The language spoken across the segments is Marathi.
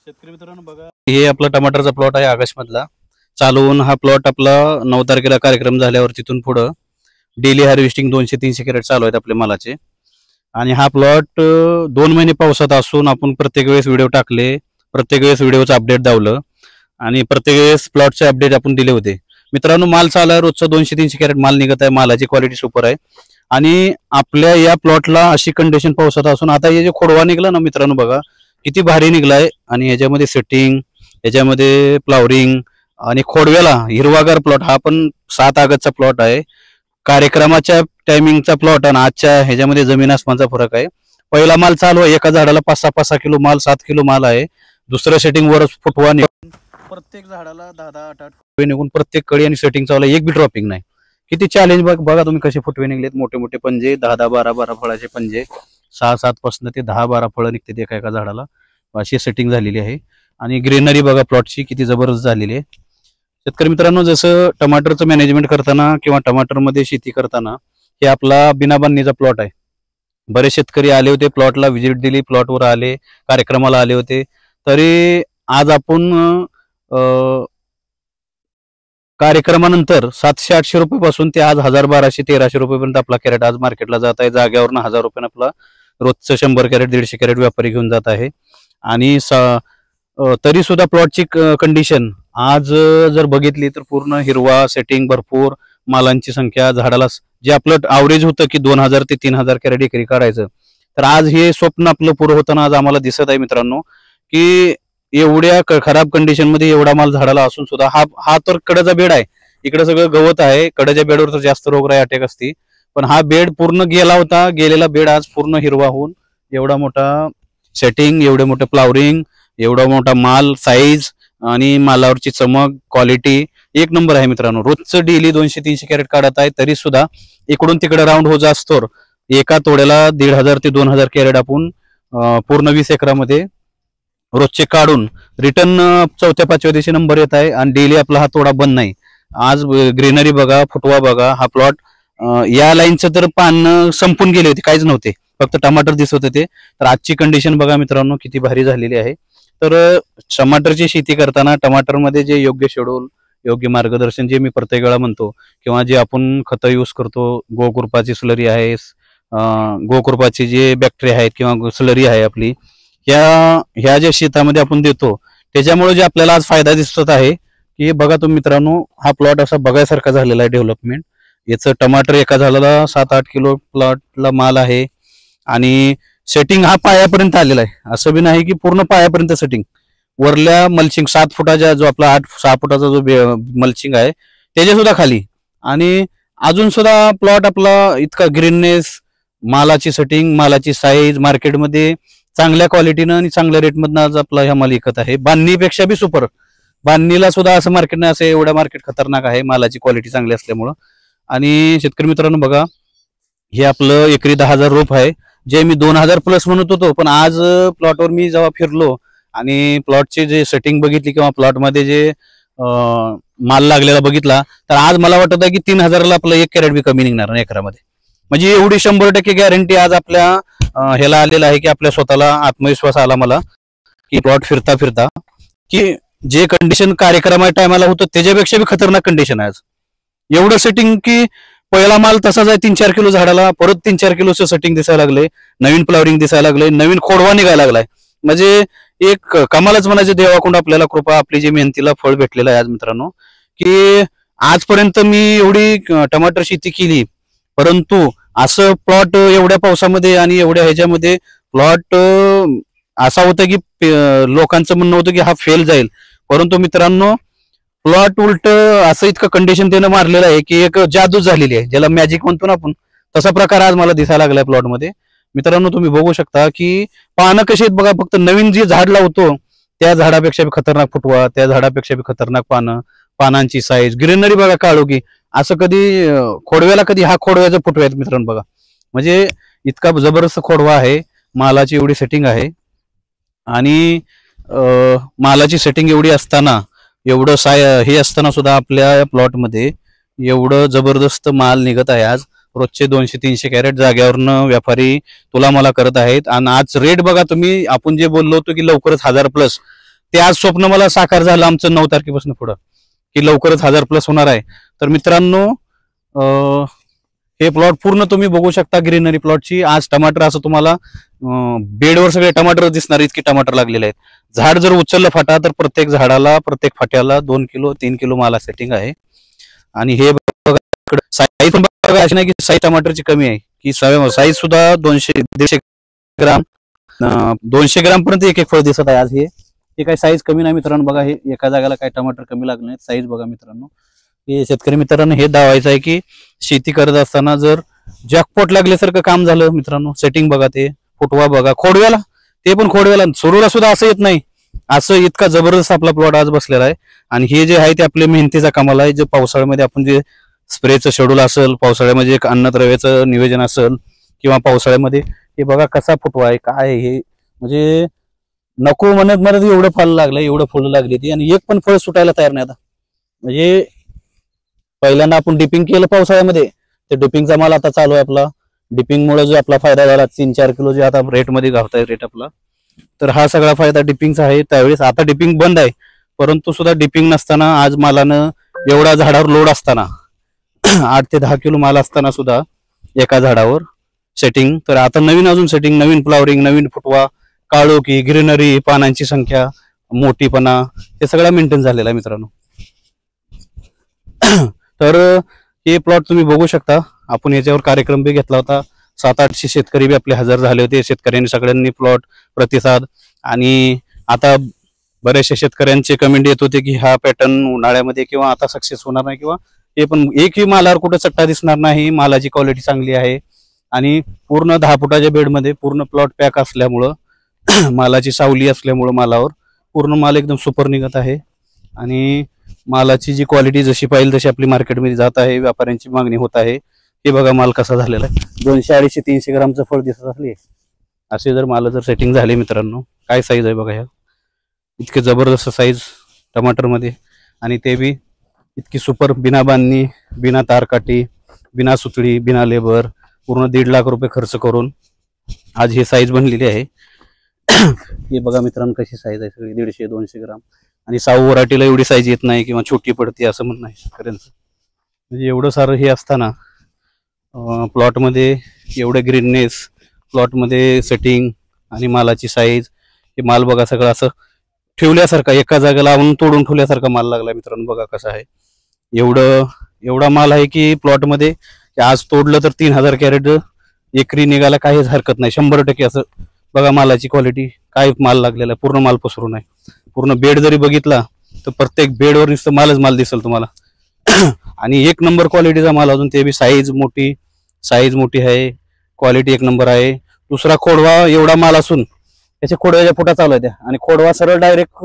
शेतकरी मित्रांनो बघा, हे आपला टमाटरचा प्लॉट आहे ऑगस्ट मधला. चालवून हा प्लॉट आपला 9 तारखेला कार्यक्रम झाल्यावर तिथून पुढं डेली हार्वेस्टिंग 200-300 कॅरेट चालू आहेत आपले मालाचे. आणि हा प्लॉट 2 महिने पावसात असून आपण प्रत्येक वेळेस व्हिडिओ टाकले, प्रत्येक वेळेस व्हिडिओचं अपडेट दावलं आणि प्रत्येक वेळेस प्लॉटचे अपडेट आपण दिले होते. मित्रांनो, माल चालू आहे, रोजचा 200-300 कॅरेट माल निघत आहे. मालाची क्वालिटी सुपर आहे आणि आपल्या या प्लॉटला अशी कंडिशन पावसात असून आता हे जे खोडवा निघला ना मित्रांनो, बघा किती भारी निघलाय. आणि ह्याच्यामध्ये सेटिंग, ह्याच्यामध्ये फ्लावरिंग आणि खोडव्याला हिरवागार प्लॉट. हा पण 7 ऑगस्टचा प्लॉट आहे. कार्यक्रमाच्या टायमिंगचा प्लॉट आणि आजच्या ह्याच्यामध्ये जमीन आसमानचा फरक आहे. पहिला माल चालू आहे, एका झाडाला 5-6 किलो माल, 7 किलो माल आहे. दुसरं सेटिंग वर फुटवा निघून प्रत्येक झाडाला 10-8 फुटवे निघून प्रत्येक कळी आणि सेटिंग चालू आहे. एक बी ड्रॉपिंग नाही. किती चॅलेंज बघा तुम्ही, कसे फुटवे निघलेत. मोठे मोठे पंजे, 10-12 फळाचे पंजे, 6-7 पासून ते 10-12 फळं निघते एका एका झाडाला. अशी सेटिंग झालेली आहे. आणि ग्रीनरी बघा प्लॉटची किती जबरदस्त झालेली आहे. शेतकरी मित्रांनो, जसं टमाटरचं मॅनेजमेंट करताना किंवा टमाटरमध्ये शेती करताना, हे आपला बिनाबांनीचा प्लॉट आहे. बरेच शेतकरी आले होते प्लॉटला, व्हिजिट दिली, प्लॉटवर आले, कार्यक्रमाला आले होते. तरी आज आपण कार्यक्रमानंतर 700-800 रुपये पासून ते आज 1000-1200-1300 रुपयेपर्यंत आपला कॅरेट आज मार्केटला जात आहे. जाग्यावरनं 1000 रुपयानं आपला रोजचं 100 कॅरेट 150 कॅरेट व्यापारी घेऊन जात आहे. आणि तरी सुद्धा प्लॉटची कंडिशन आज जर बघितली तर पूर्ण हिरवा, सेटिंग भरपूर, मालांची संख्या, झाडाला जे आपलं ॲव्हरेज होतं की 2000 ते 3000 कॅरेट एकरी काढायचं, तर आज हे स्वप्न आपलं पुरं होताना आज आम्हाला दिसत आहे मित्रांनो, की एवढ्या खराब कंडिशन मध्ये एवढा माल झाडाला असून सुद्धा हा तर कडेचा बेड आहे. इकडे सगळं गवत आहे. कडेच्या बेडवर तर जास्त रोगराई अटॅक असते, पण हा बेड पूर्ण गेला होता. गेलेला बेड आज पूर्ण हिरवा होऊन एवढा मोठा सेटिंग, एवढे मोठे फ्लावरिंग, एवढा मोठा माल, साईज आणि मालावरची चमक, क्वालिटी एक नंबर आहे मित्रांनो. रोजचं डेली 200-300 कॅरेट काढत आहे, तरी सुद्धा इकडून तिकडे राऊंड हो जास्तोर एका तोड्याला 1500 ते 2000 कॅरेट आपण पूर्ण 20 एकरामध्ये रोजचे काढून रिटर्न 4-5व्या दिवशी नंबर येत आहे. आणि डेली आपला हा तोडा बंद नाही. आज ग्रीनरी बघा, फुटवा बघा. हा प्लॉट या लाईनचं तर पान संपून गेले होते, काहीच नव्हते, फक्त टमाटर दिसत होते. तर आजची कंडिशन बघा मित्रांनो किती भारी झालेली आहे. तर टमाटरची शेती करताना टमाटरमध्ये जे योग्य शेड्यूल, योग्य मार्गदर्शन जे मी प्रत्येक वेळा म्हणतो, किंवा जे आपण खतं यूज करतो, गोकृपाची स्लरी आहे, गोकृपाची जे बॅक्टेरिया आहेत किंवा स्लरी आहे आपली, ह्या ज्या शेतामध्ये आपण देतो, त्याच्यामुळे जे आपल्याला आज फायदा दिसत आहे की बघा तुम्ही मित्रांनो, हा प्लॉट असा बघायसारखा झालेला आहे. डेव्हलपमेंट याचं टमाटर एका झाडाला 7-8 किलो प्लॉटला माल आहे. आणि सेटिंग हा पायापर्यंत आलेला आहे. असं बी नाही की पूर्ण पायापर्यंत सेटिंग, वरल्या मल्चिंग 7 फुटाच्या जो आपला 6 फुटाचा जो मल्चिंग आहे त्याच्या सुद्धा खाली. आणि अजून सुद्धा प्लॉट आपला इतका ग्रीननेस, मालाची सेटिंग, मालाची साईज, मार्केटमध्ये चांगल्या क्वालिटीनं आणि चांगल्या रेटमधनं आज आपला ह्या माल विकत आहे. बांधणीपेक्षा बी सुपर. बांधणीला सुद्धा असं मार्केट नाही, असं एवढं मार्केट खतरनाक आहे मालाची क्वालिटी चांगली असल्यामुळं. आणि शेतकरी मित्रांनो बघा, हे आपलं एकरी 10,000 रोप आहे, जे मी 2000 प्लस म्हणत होतो. पण आज प्लॉटवर मी जेव्हा फिरलो आणि प्लॉटची जे सेटिंग बघितली किंवा प्लॉटमध्ये जे माल लागलेला बघितला, तर आज मला वाटत आहे की 3000ला आपलं 1 कॅरेट बी कमी निघणार नाही एकरामध्ये. म्हणजे एवढी 100% गॅरंटी आज आपल्या ह्याला आलेला आहे की आपल्या स्वतःला आत्मविश्वास आला मला की प्लॉट फिरता फिरता की जे कंडिशन कार्यक्रमाच्या टायमाला होतं त्याच्यापेक्षा बी खतरनाक कंडिशन आहे आज. एवढं सेटिंग की पहिला माल तसाच आहे 3-4 किलो झाडाला, परत 3-4 किलोचं सेटिंग दिसायला लागले, नवीन फ्लावरिंग दिसायला लागले, नवीन खोडवा निघायला लागलाय. म्हणजे एक कमालच म्हणायचं, देवाकडून आपल्याला कृपा, आपली जी मेहनतीला फळ भेटलेलं आहे आज मित्रांनो. की आजपर्यंत मी एवढी टमाटर शेती केली, परंतु असं प्लॉट एवढ्या पावसामध्ये आणि एवढ्या ह्याच्यामध्ये प्लॉट असा होता की लोकांचं म्हणणं होतं की हा फेल जाईल. परंतु मित्रांनो, प्लॉट उलट असं इतकं कंडिशन त्यानं मारलेलं आहे की एक जादू झालेली आहे, ज्याला मॅजिक म्हणतो ना आपण, तसा प्रकार आज मला दिसायला लागलाय प्लॉटमध्ये. मित्रांनो तुम्ही बघू शकता की पानं कशी आहेत बघा. फक्त नवीन जे झाड लावतो त्या झाडापेक्षा बी खतरनाक फुटवा, त्या झाडापेक्षा बी खतरनाक पानं, पानांची साईज, ग्रीनरी बघा काळोखी. असं कधी खोडव्याला कधी हा खोडव्याचा फुटवा आहेत मित्रांनो बघा. म्हणजे इतका जबरदस्त खोडवा आहे, मालाची एवढी सेटिंग आहे. आणि मालाची सेटिंग एवढी असताना, एवढं हे असताना सुद्धा आपल्या प्लॉटमध्ये एवढं जबरदस्त माल निघत आहे. आज रोजचे 200-300 कॅरेट जाग्यावरनं व्यापारी तुला मला करत आहेत. आणि आज रेट बघा तुम्ही, आपण जे बोललो होतो की लवकरच 1000 प्लस, ते आज स्वप्न मला साकार झालं आमचं 9 तारखेपासून पुढं, की लवकरच 1000+ होणार आहे. तर मित्रांनो हे प्लॉट पूर्ण तुम्ही बघू शकता, ग्रीनरी प्लॉटची. आज टमाटर असं तुम्हाला बेडवर सगळे टमाटर दिसणार, इतके टमाटर लागलेले आहेत. झाड जर उचललं फाटा तर प्रत्येक झाडाला, प्रत्येक फाट्याला 2 किलो 3 किलो माला सेटिंग आहे. आणि हे साईज पण बघा, अशी नाही की साईज टमाटरची कमी आहे, की साईज सुद्धा 200-150 ग्राम 200 ग्राम पर्यंत एक फळ दिसत आहे आज. हे काही साईज कमी नाही मित्रांनो. बघा हे एका जागेला काही टमाटर कमी लागले नाहीत. साईज बघा मित्रांनो. हे शेतकरी मित्रांनो हे दावायचं आहे की शेती करत असताना जर जॅकपॉट लागल्यासारखं काम झालं मित्रांनो. सेटिंग बघा, ते फुटवा बघा, खोडव्याला ते पण खोडव्याला सुरूला सुद्धा असं येत नाही, असं इतका जबरदस्त आपला प्लॉट आज बसलेला आहे. आणि हे जे आहे ते आपले मेहनतीचा कमाल आहे. जे पावसाळ्यामध्ये आपण जे स्प्रेचं शेड्यूल असेल, पावसाळ्यामध्ये एक अन्नद्रव्याचं नियोजन असेल, किंवा पावसाळ्यामध्ये हे बघा कसा फुटवा आहे, काय हे म्हणजे नको म्हणत एवढं फळ लागलं, एवढं फुलं लागली ती, आणि एक पण फळ सुटायला तयार नाही आता. म्हणजे पहिल्यांदा आपण डिपिंग केलं पावसाळ्यामध्ये, ते डिपिंगचा माल आता चालू आहे आपला. डिपिंगमुळे जो आपला फायदा झाला 3-4 किलो जे आता रेटमध्ये घालताय रेट आपला, तर हा सगळा फायदा डिपिंगचा आहे. त्यावेळेस आता डिपिंग बंद आहे, परंतु सुद्धा डिपिंग नसताना आज मालानं एवढा झाडावर लोड असताना 8 ते 10 किलो माल असताना सुद्धा एका झाडावर सेटिंग. तर आता नवीन अजून सेटिंग, नवीन फ्लावरिंग, नवीन फुटवा, काळोखी, ग्रीनरी, पानांची संख्या, मोठीपणा, हे सगळं मेंटेन झालेला आहे मित्रांनो. तर हे प्लॉट तुम्ही बघू शकता. आपण याच्यावर कार्यक्रम बी घेतला होता. 700-800 शेतकरी बी आपले हजर झाले होते. शेतकऱ्यांनी सगळ्यांनी प्लॉट प्रतिसाद, आणि आता बऱ्याचशा शेतकऱ्यांचे कमेंट येत होते की हा पॅटर्न उन्हाळ्यामध्ये किंवा आता सक्सेस होणार नाही, किंवा हे पण एकही मालावर कुठं चट्टा दिसणार नाही, मालाची क्वालिटी चांगली आहे. आणि पूर्ण 10 फुटाच्या बेडमध्ये पूर्ण प्लॉट पॅक असल्यामुळं मालाची सावली असल्यामुळं मालावर पूर्ण माल एकदम सुपर निघत आहे. आणि मालाची जी क्वालिटी जशी पाहिजे तशी आपली मार्केटमध्ये जात आहे, व्यापाऱ्यांची मागणी होत आहे. हे बघा माल कसा झालेला आहे. 200-250-300 ग्रामचं फळ दिसत असले असे जर माल जर सेटिंग झाले मित्रांनो, काय साईज आहे बघा. ह्या इतके जबरदस्त साईज टमाटरमध्ये, आणि ते बी इतकी सुपर, बिना बांधणी, बिना तारकाठी, बिना सुतळी, बिना लेबर, पूर्ण 1.5 लाख रुपये खर्च करून आज ही साईज बनलेली आहे. हे बघा मित्रांनो कशी साईज आहे, सगळी 150-200 ग्राम. आणि साऊ वराठीला एवढी साईज येत नाही, किंवा छोटी पडते असं म्हणणं आहे शेतकऱ्यांचं. म्हणजे एवढं सारं हे असताना प्लॉटमध्ये एवढं ग्रीननेस, प्लॉटमध्ये सेटिंग आणि मालाची साईज, हे माल बघा सगळं असं ठेवल्यासारखा, एका जागेला आपण तोडून ठेवल्यासारखा माल लागला मित्रांनो. बघा कसा आहे, एवढा माल आहे की प्लॉटमध्ये आज तोडलं तर 3000 कॅरेट एकरी निघायला काहीच हरकत नाही, 100% असं. बघा मालाची क्वालिटी, काय माल लागलेला आहे, पूर्ण माल पसरून आहे. पूर्ण बेड जरी बघितला तर प्रत्येक बेडवर नुसतं माल दिसेल तुम्हाला. आणि 1 नंबर क्वालिटीचा माल, अजून ते बी साईज मोठी आहे, क्वालिटी 1 नंबर आहे. दुसरा खोडवा एवढा माल असून त्याच्या खोडव्याच्या फुटा चालू आहे त्या, आणि खोडवा सरळ डायरेक्ट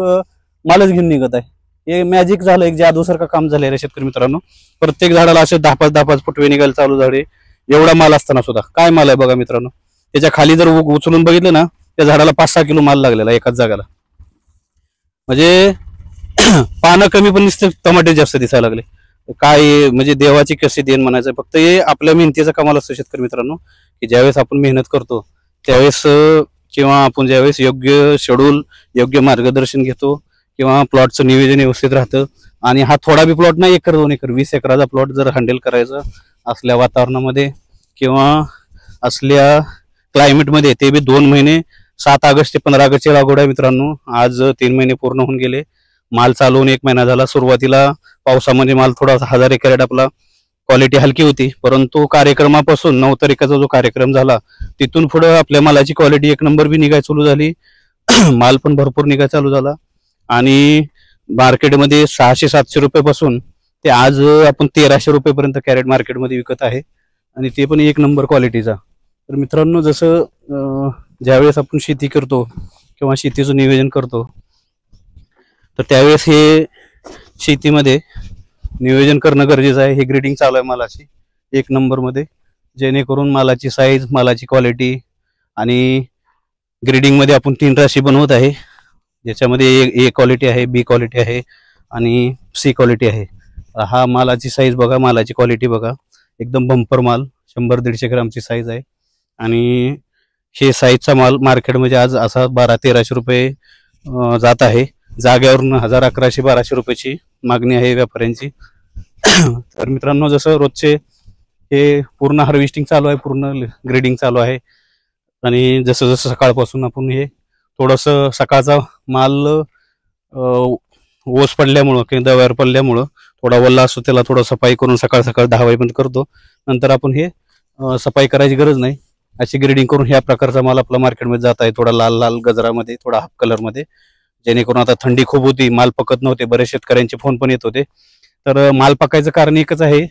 मालच घेऊन निघत आहे. हे मॅजिक झालं, एक जादूसारखं काम झालंय रे शेतकरी मित्रांनो. प्रत्येक झाडाला असे 10-5 फुटवे निघायला चालू झाले, एवढा माल असताना सुद्धा. काय माल आहे बघा मित्रांनो. त्याच्या खाली जर उचलून बघितलं ना, त्या झाडाला 5-6 किलो माल लागलेला एकाच जागाला. म्हणजे पानं कमी पण नुसते टमाटे जास्त दिसायला लागले. काय म्हणजे देवाची कशी देण म्हणायचं. फक्त हे आपल्या मेहनतीचा कमाल असतो शेतकरी मित्रांनो, की ज्यावेळेस आपण मेहनत करतो त्यावेळेस, किंवा आपण ज्यावेळेस योग्य शेड्यूल, योग्य मार्गदर्शन घेतो, किंवा प्लॉटचं नियोजन व्यवस्थित राहतं. आणि हा थोडा बी प्लॉट नाही, 1 एकर 2 एकर 20 एकराचा प्लॉट जर हँडल करायचं असल्या वातावरणामध्ये, किंवा असल्या क्लायमेटमध्ये, ते बी 2 महिने, 7 ऑगस्ट ते 15 ऑगस्टची लागवड आहे मित्रांनो. आज 3 महिने पूर्ण होऊन गेले. माल चालू होऊन 1 महिना झाला. सुरुवातीला पावसामध्ये माल थोडासा 1000 कॅरेट आपला क्वालिटी हलकी होती, परंतु कार्यक्रमापासून 9 तारखेचा जो कार्यक्रम झाला तिथून पुढे आपल्या मालाची क्वालिटी 1 नंबर बी निघायला चालू झाली. माल पण भरपूर निघायला चालू झाला. आणि मार्केटमध्ये 600-700 रुपयापासून ते आज आपण 1300 रुपयेपर्यंत कॅरेट मार्केटमध्ये विकत आहे, आणि ते पण 1 नंबर क्वालिटीचा. तर मित्रांनो, जसं ज्यावेळेस आपण शेती करतो किंवा शेतीचं नियोजन करतो, तर त्यावेळेस हे शेतीमध्ये नियोजन करणं गरजेचं आहे. हे ग्रेडिंग चालू आहे मालाची 1 नंबरमध्ये, जेणेकरून मालाची साईज, मालाची क्वालिटी, आणि ग्रेडिंगमध्ये आपण 3 राशी बनवत आहे, ज्याच्यामध्ये ए क्वालिटी आहे, बी क्वालिटी आहे, आणि सी क्वालिटी आहे. हा मालाची साईज बघा, मालाची क्वालिटी बघा, एकदम बंपर माल, 100-150 ग्रामची साईज आहे. आणि हे साईजचा माल मार्केटमध्ये आज असा 1200-1300 रुपये जात आहे. जाग्यावरून 1100-1200 रुपयाची मागणी आहे व्यापाऱ्यांची. तर मित्रांनो, जसं रोजचे हे पूर्ण हार्वेस्टिंग चालू आहे, पूर्ण ग्रेडिंग चालू आहे. आणि जसं जसं सकाळपासून आपण हे थोडंसं सकाळचा माल ओस पडल्यामुळं किंवा दव्यावर पडल्यामुळं थोडा वल्ला असतो, त्याला थोडं सफाई करून सकाळ 10 वाजेपर्यंत करतो. नंतर आपण हे सफाई करायची गरज नाही, अशी ग्रेडिंग करून ह्या प्रकारचा माल आपला मार्केटमध्ये जात आहे. थोडा लाल लाल गजरामध्ये, थोडा हाफ कलरमध्ये, जेणेकरून आता थंडी खूप होती, माल पकत नव्हते. बरेच शेतकऱ्यांचे फोन पण येत होते. तर माल पकायचं कारण एकच आहे,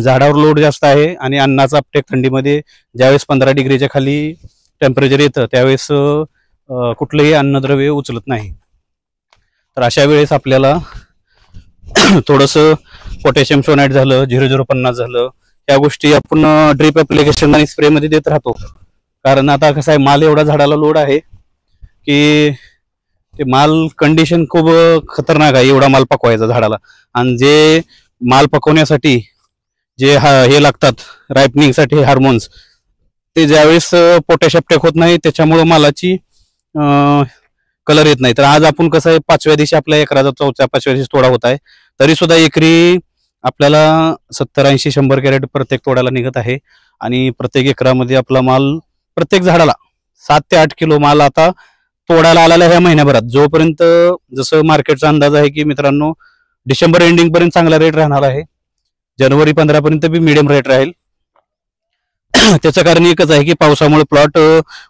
झाडावर लोड जास्त आहे आणि अन्नाचा अपटेक थंडीमध्ये ज्यावेळेस 15 डिग्रीच्या खाली टेम्परेचर येतं त्यावेळेस कुठलंही अन्नद्रव्य उचलत नाही. तर अशा वेळेस आपल्याला थोडंसं पोटॅशियम सोनाइट झालं, 0050 झालं, या गोष्टी आपण ड्रिप ऍप्लिकेशन आणि स्प्रे मध्ये देत राहतो. कारण आता कसं आहे, माल एवढा झाडाला लोड आहे की ते माल कंडिशन खूप खतरनाक आहे, एवढा माल पकवायचा झाडाला. आणि जे माल पकवण्यासाठी जे हे लागतात रायपनिंगसाठी हार्मोन्स, ते ज्यावेळेस पोटॅश अपटेक होत नाही त्याच्यामुळे मालाची कलर येत नाही. तर आज आपण कसं आहे, 5व्या दिवशी आपल्या एकराचा 4-5व्या दिवशी तोडा होत आहे, तरी सुद्धा एकरी आपल्याला 70-80-100 कॅरेट प्रत्येक तोड्याला निघत आहे. आणि प्रत्येक एकरामध्ये आपला माल प्रत्येक झाडाला 7 ते 8 किलो माल आता तोडायला आलेला ह्या महिन्याभरात. जोपर्यंत जसं मार्केटचा अंदाज आहे की मित्रांनो, डिसेंबर एंडिंग पर्यंत चांगला रेट राहणार आहे, जानेवारी 15 पर्यंत बी मिडियम रेट राहील. त्याचं कारण एकच आहे की पावसामुळे प्लॉट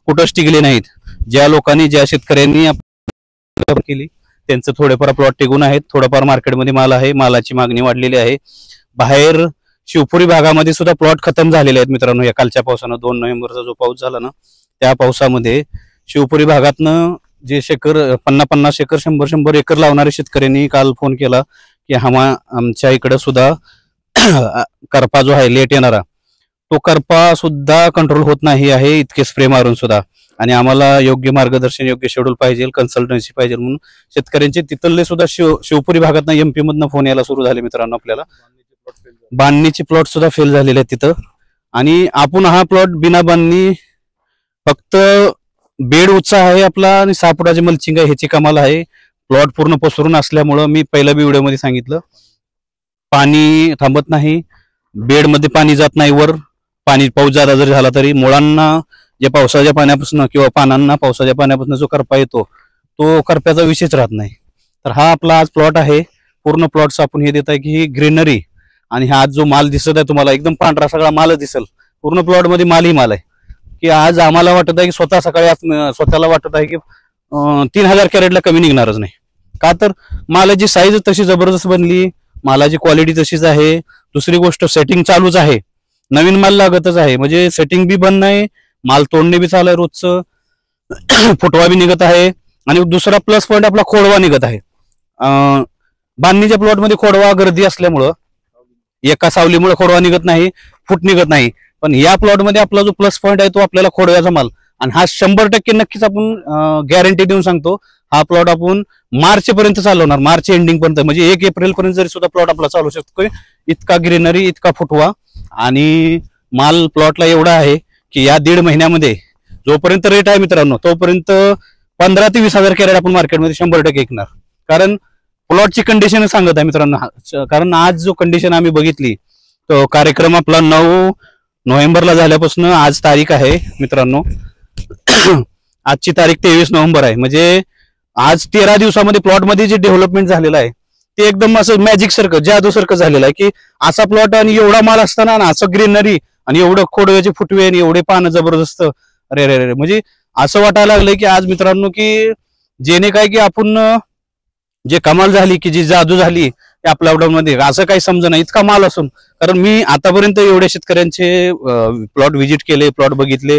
कुठंच टिकले नाहीत. ज्या लोकांनी, ज्या शेतकऱ्यांनी केली त्यांचं थोडेफार प्लॉट टिकून आहेत, थोडंफार मार्केटमध्ये माल आहे, मालाची मागणी वाढलेली आहे. बाहेर शिवपुरी भागामध्ये सुद्धा प्लॉट खतम झालेले आहेत मित्रांनो. या कालच्या पावसानं 2 नोव्हेंबरचा जो पाऊस झाला ना, त्या पावसामध्ये शिवपुरी भागातनं जे शेकर 50-50 एकर 100-100 एकर लावणारे शेतकऱ्यांनी काल फोन केला की आमच्या इकडे सुद्धा करपा जो आहे लेट येणारा, तो करपा सुद्धा कंट्रोल होत नाही आहे इतके स्प्रे मारून सुद्धा. आणि आम्हाला योग्य मार्गदर्शन, योग्य शेड्यूल पाहिजे, कन्सल्टन्सी पाहिजे म्हणून शेतकऱ्यांचे तिथले सुद्धा शिवपुरी भागातनं MP मधनं फोन यायला सुरू झाले मित्रांनो. आपल्याला बांधणीचे प्लॉट सुद्धा फेल झालेले आहेत तिथं. आणि आपण हा प्लॉट बिना बांधणी, फक्त बेड उच्चा आहे आपला आणि 6 फुटाची मल्चिंग आहे, ह्याची कमाल आहे. प्लॉट पूर्ण पसरून असल्यामुळं मी पहिल्या बी व्हिडिओमध्ये सांगितलं, पाणी थांबत नाही, बेडमध्ये पाणी जात नाही वर. पाऊस जादा जरी झाला तरी मुळांना जे पावसाच्या पाण्यापासून किंवा पानांना पावसाच्या पाण्यापासून जो करपा येतो, तो करप्याचा विषयच राहत नाही. तर हा आपला आज प्लॉट आहे. पूर्ण प्लॉट्स आपण हे देत आहे की ही ग्रीनरी, आणि हा आज जो माल दिसत आहे तुम्हाला एकदम पांढरा सगळा मालच दिसेल. पूर्ण प्लॉट मध्ये मालही माल आहे. की आज आम्हाला वाटत आहे की स्वतःला वाटत आहे की 3000 कॅरेटला कमी निघणारच नाही. का तर मालाची साईज तशी जबरदस्त बनली, मालाची क्वालिटी तशीच आहे. दुसरी गोष्ट, सेटिंग चालूच आहे, नवीन माल लागतच आहे, म्हणजे सेटिंग बी बंद नाही, माल तोडणे बी चालू आहे रोजचं, फुटवा बी निघत आहे. आणि दुसरा प्लस पॉईंट आपला खोडवा निघत आहे. बांधणीच्या प्लॉट मध्ये खोडवा गर्दी असल्यामुळं, एका सावलीमुळे खोडवा निघत नाही, फूट निघत नाही. पण या प्लॉट मध्ये आपला जो प्लस पॉईंट आहे तो आपल्याला खोडव्याचा माल, आणि हा 100% नक्कीच आपण गॅरंटी देऊन सांगतो, हा प्लॉट आपण मार्च पर्यंत चालवणार, मार्च एंडिंग पर्यंत, म्हणजे 1 एप्रिल पर्यंत जरी सुद्धा प्लॉट आपला चालू शकतो. इतका ग्रीनरी, इतका फुटवा आणि माल प्लॉटला एवढा आहे की या 1.5 महिन्यामध्ये जोपर्यंत रेट आहे मित्रांनो, तोपर्यंत 15 ते 20 हजार कॅरेट आपण मार्केटमध्ये 100% विकणार. कारण प्लॉटची कंडिशन सांगत आहे मित्रांनो. कारण आज जो कंडिशन आम्ही बघितली, तो कार्यक्रम आपला 9 नोव्हेंबरला झाल्यापासून आज तारीख आहे मित्रांनो, आजची तारीख 23 नोव्हेंबर आहे. म्हणजे आज 13 दिवसामध्ये प्लॉटमध्ये जे डेव्हलपमेंट झालेलं आहे ते एकदम असं मॅजिक सारखं, जादू सारखं झालेलं आहे. की असा प्लॉट आणि एवढा माल असताना, असं ग्रीनरी आणि एवढं खोडव्याचे फुटवे आणि एवढे पानं जबरदस्त, अरे अरे अरे, म्हणजे असं वाटायला लागलंय की आज मित्रांनो की जेणे काय की आपण जे कमाल झाली, की जी जादू झाली आपल्या मध्ये, असं काही समजा नाही इतका माल असून. कारण मी आतापर्यंत एवढे शेतकऱ्यांचे प्लॉट व्हिजिट केले, प्लॉट बघितले,